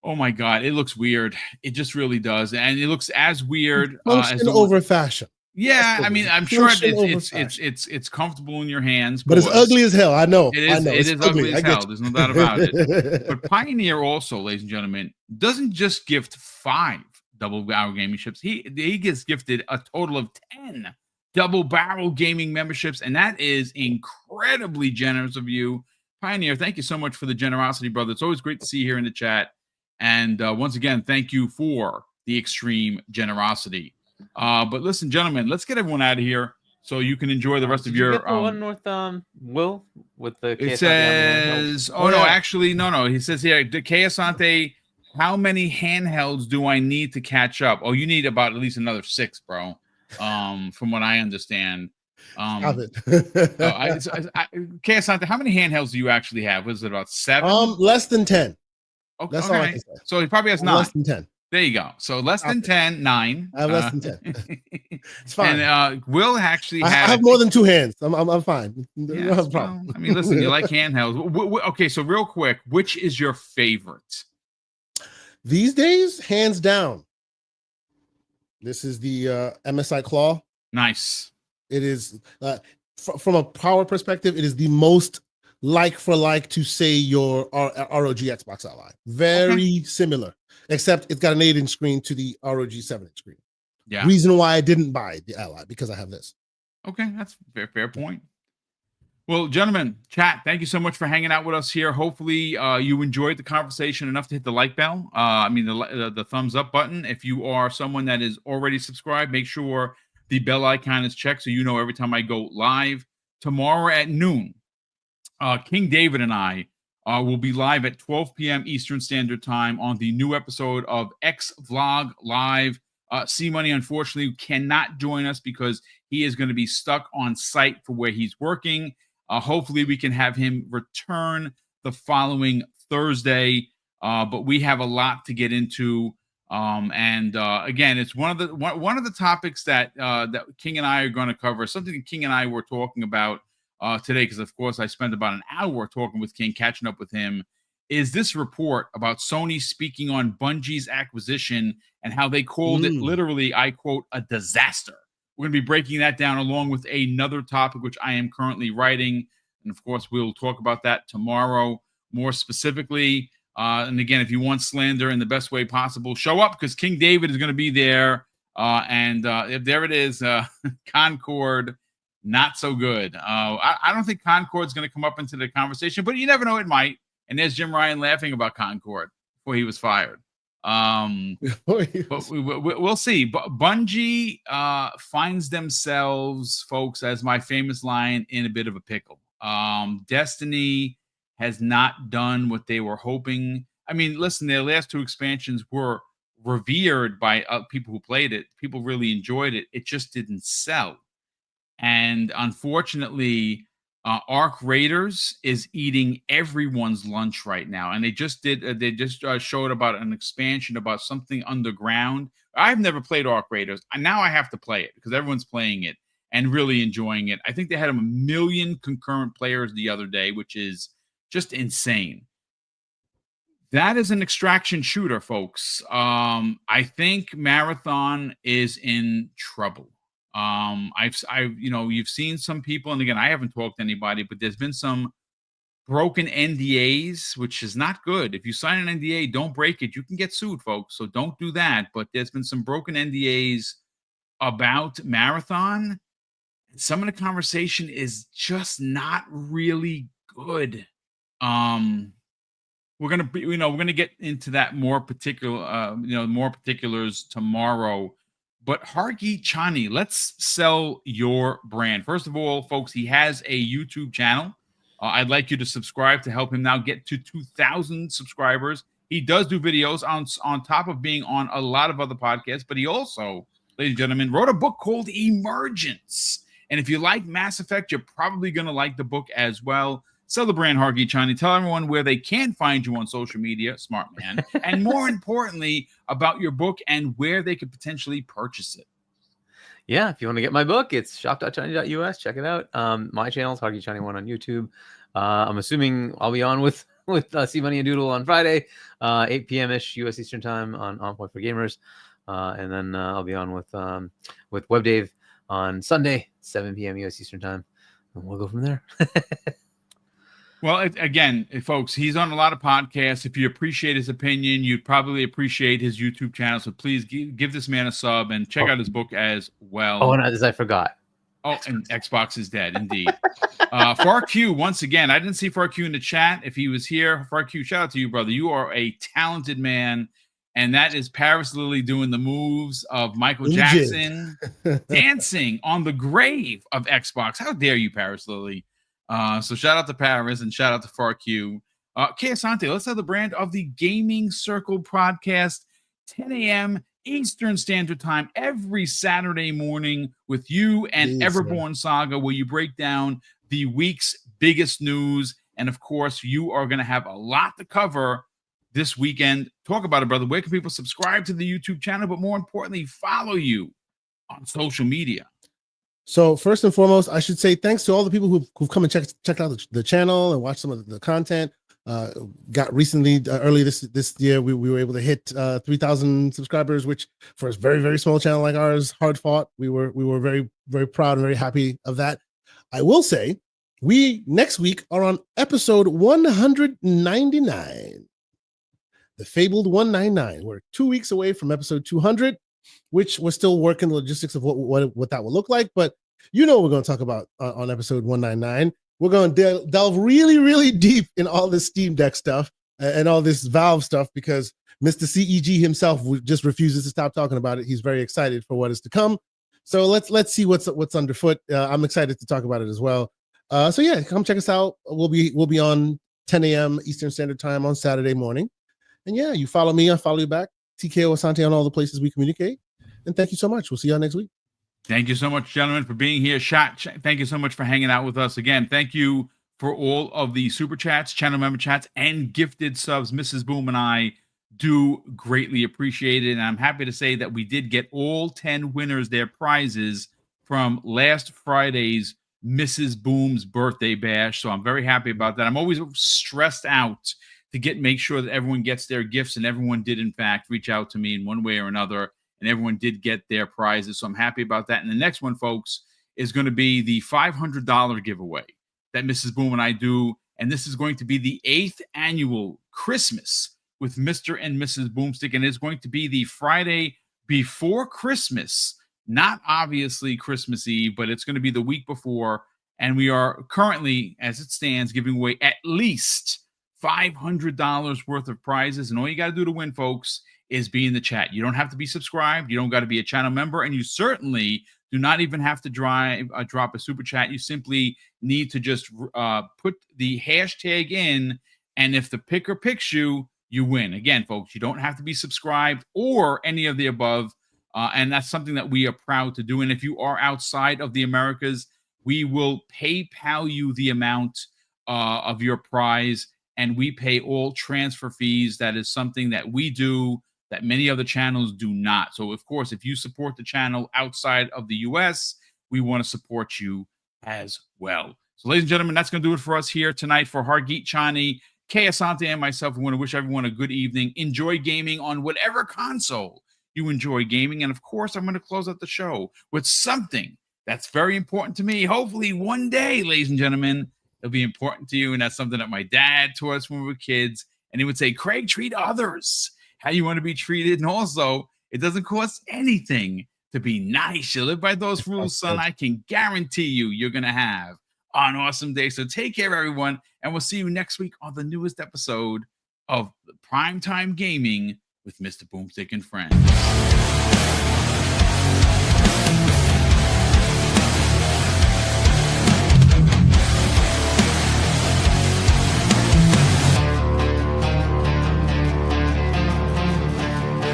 oh my God, it looks weird. It just really does. And it looks as weird function over fashion. Yeah, I mean, I'm sure Function over it's comfortable in your hands, but it's pause. ugly as hell. I know. It is. I know. It It's is ugly as I get hell. you. There's no doubt about it. But Pioneer also, ladies and gentlemen, doesn't just gift 5 double barrel gaming ships. He gets gifted a total of 10 double barrel gaming memberships, and that is incredibly generous of you, Pioneer. Thank you so much for the generosity, brother. It's always great to see you here in the chat. And once again, thank you for the extreme generosity. But listen, gentlemen, let's get everyone out of here so you can enjoy the rest of your. Get the one with Will with the. It KS says, Oh, no, yeah. actually, no. He says here, the Kayasante, how many handhelds do I need to catch up? Oh, you need about at least another 6, bro. From what I understand. Stop it. Kayasante, how many handhelds do you actually have? Was it about 7? Less than 10. Okay. That's all I can say. So he probably has 9. Less than 10. There you go. So less than 10, 9. I have less than 10. It's fine. And Will actually I had. have more than 2 hands. I'm fine. Yeah, No problem. well, I mean, listen, you like handhelds. Okay, so real quick, which is your favorite? These days, hands down. This is the MSI Claw. Nice. It is from a power perspective, it is the most like for like to say your ROG Xbox Ally. Very similar, except it's got an 8-inch screen to the ROG 7-inch screen. Yeah. Reason why I didn't buy the Ally, because I have this. Okay, that's fair point. Well, gentlemen, chat, thank you so much for hanging out with us here. Hopefully, you enjoyed the conversation enough to hit the like bell. The thumbs up button. If you are someone that is already subscribed, make sure the bell icon is checked so you know every time I go live. Tomorrow at noon, King David and I will be live at 12 p.m. Eastern Standard Time on the new episode of X Vlog Live. C-Money, unfortunately, cannot join us because he is going to be stuck on site for where he's working. Hopefully, we can have him return the following Thursday. But we have a lot to get into. Again, it's one of the topics that King and I are going to cover. Something that King and I were talking about today, because of course I spent about an hour talking with King, catching up with him. Is this report about Sony speaking on Bungie's acquisition and how they called it literally, I quote, a disaster. We're going to be breaking that down along with another topic, which I am currently writing. And of course, we'll talk about that tomorrow more specifically. And again, if you want slander in the best way possible, show up because King David is going to be there. If there it is, Concord, not so good. I don't think Concord's going to come up into the conversation, but you never know, it might. And there's Jim Ryan laughing about Concord before he was fired. But we'll see. But Bungie finds themselves, folks, as my famous line, in a bit of a pickle. Destiny has not done what they were hoping. I mean, listen, their last 2 expansions were revered by people who played it. People really enjoyed it. It just didn't sell. And unfortunately, Arc Raiders is eating everyone's lunch right now. And they just showed about an expansion about something underground. I've never played Arc Raiders. Now I have to play it because everyone's playing it and really enjoying it. I think they had 1 million concurrent players the other day, which is just insane. That is an extraction shooter, folks. I think Marathon is in trouble. You've seen some people, and again, I haven't talked to anybody, but there's been some broken NDAs, which is not good. If you sign an NDA, don't break it. You can get sued, folks. So don't do that. But there's been some broken NDAs about Marathon. Some of the conversation is just not really good. We're gonna get into that more particulars tomorrow. But Hargi Chani, let's sell your brand. First of all, folks, he has a YouTube channel. I'd like you to subscribe to help him now get to 2,000 subscribers. He does do videos on top of being on a lot of other podcasts, but he also, ladies and gentlemen, wrote a book called Emergence. And if you like Mass Effect, you're probably going to like the book as well. Sell the brand, Hargi Chani. Tell everyone where they can find you on social media, smart man. And more importantly, about your book and where they could potentially purchase it. Yeah, if you want to get my book, it's shop.chani.us. Check it out. My channel is Hargi Chani 1 on YouTube. I'm assuming I'll be on with C-Money and Doodle on Friday, 8 p.m.-ish U.S. Eastern Time on Point for Gamers. And then I'll be on with Web Dave on Sunday, 7 p.m. U.S. Eastern Time, and we'll go from there. Well, again, folks, he's on a lot of podcasts. If you appreciate his opinion, you'd probably appreciate his YouTube channel. So please give this man a sub and check out his book as well. Oh, and as I forgot. Oh, and Xbox is dead, indeed. FarQ, once again, I didn't see FarQ in the chat. If he was here, FarQ, shout out to you, brother. You are a talented man. And that is Paris Lily doing the moves of Michael Jackson dancing on the grave of Xbox. How dare you, Paris Lily? So shout out to Paris and shout out to FarQ. Asante, let's have the brand of the Gaming Circle podcast, 10 a.m. Eastern Standard Time every Saturday morning with you and Everborn Saga, where you break down the week's biggest news. And of course, you are going to have a lot to cover this weekend. Talk about it, brother. Where can people subscribe to the YouTube channel, but more importantly, follow you on social media? So first and foremost, I should say thanks to all the people who've come and checked out the channel and watched some of the content. Got recently early this year, we were able to hit 3,000 subscribers, which for a very, very small channel like ours, hard fought. We were very, very proud and very happy of that. I will say we next week are on episode 199, the fabled 199. We're 2 weeks away from episode 200, which we're still working the logistics of what that will look like. But you know what we're going to talk about on episode 199. We're going to delve really, really deep in all this Steam Deck stuff and all this Valve stuff, because Mr. CEG himself just refuses to stop talking about it. He's very excited for what is to come. So let's see what's underfoot. I'm excited to talk about it as well. So yeah, come check us out. We'll be on 10 a.m. Eastern Standard Time on Saturday morning. And yeah, you follow me, I follow you back. TKO Asante on all the places we communicate. And thank you so much. We'll see y'all next week. Thank you so much, gentlemen, for being here. Thank you so much for hanging out with us. Again, thank you for all of the super chats, channel member chats, and gifted subs. Mrs. Boom and I do greatly appreciate it. And I'm happy to say that we did get all 10 winners their prizes from last Friday's Mrs. Boom's birthday bash. So I'm very happy about that. I'm always stressed out to make sure that everyone gets their gifts, and everyone did, in fact, reach out to me in one way or another, and everyone did get their prizes. So I'm happy about that. And the next one, folks, is going to be the $500 giveaway that Mrs. Boom and I do. And this is going to be the 8th annual Christmas with Mr. and Mrs. Boomstick. And it's going to be the Friday before Christmas, not obviously Christmas Eve, but it's going to be the week before. And we are currently, as it stands, giving away at least $500 worth of prizes. And all you got to do to win, folks, is be in the chat. You don't have to be subscribed. You don't got to be a channel member. And you certainly do not even have to drop a super chat. You simply need to just put the hashtag in. And if the picker picks you, you win. Again, folks, you don't have to be subscribed or any of the above. And that's something that we are proud to do. And if you are outside of the Americas, we will PayPal you the amount of your prize. And we pay all transfer fees. That is something that we do that many other channels do not. So, of course, if you support the channel outside of the U.S., we want to support you as well. So, ladies and gentlemen, that's going to do it for us here tonight. For Hargeet Chani, Kay Asante, and myself, we want to wish everyone a good evening. Enjoy gaming on whatever console you enjoy gaming. And, of course, I'm going to close out the show with something that's very important to me. Hopefully, one day, ladies and gentlemen, it'll be important to you. And that's something that my dad taught us when we were kids. And he would say, Craig, treat others how you want to be treated. And also, it doesn't cost anything to be nice. You live by those rules, son. I can guarantee you're going to have an awesome day. So take care, everyone. And we'll see you next week on the newest episode of Primetime Gaming with Mr. Boomstick and Friends.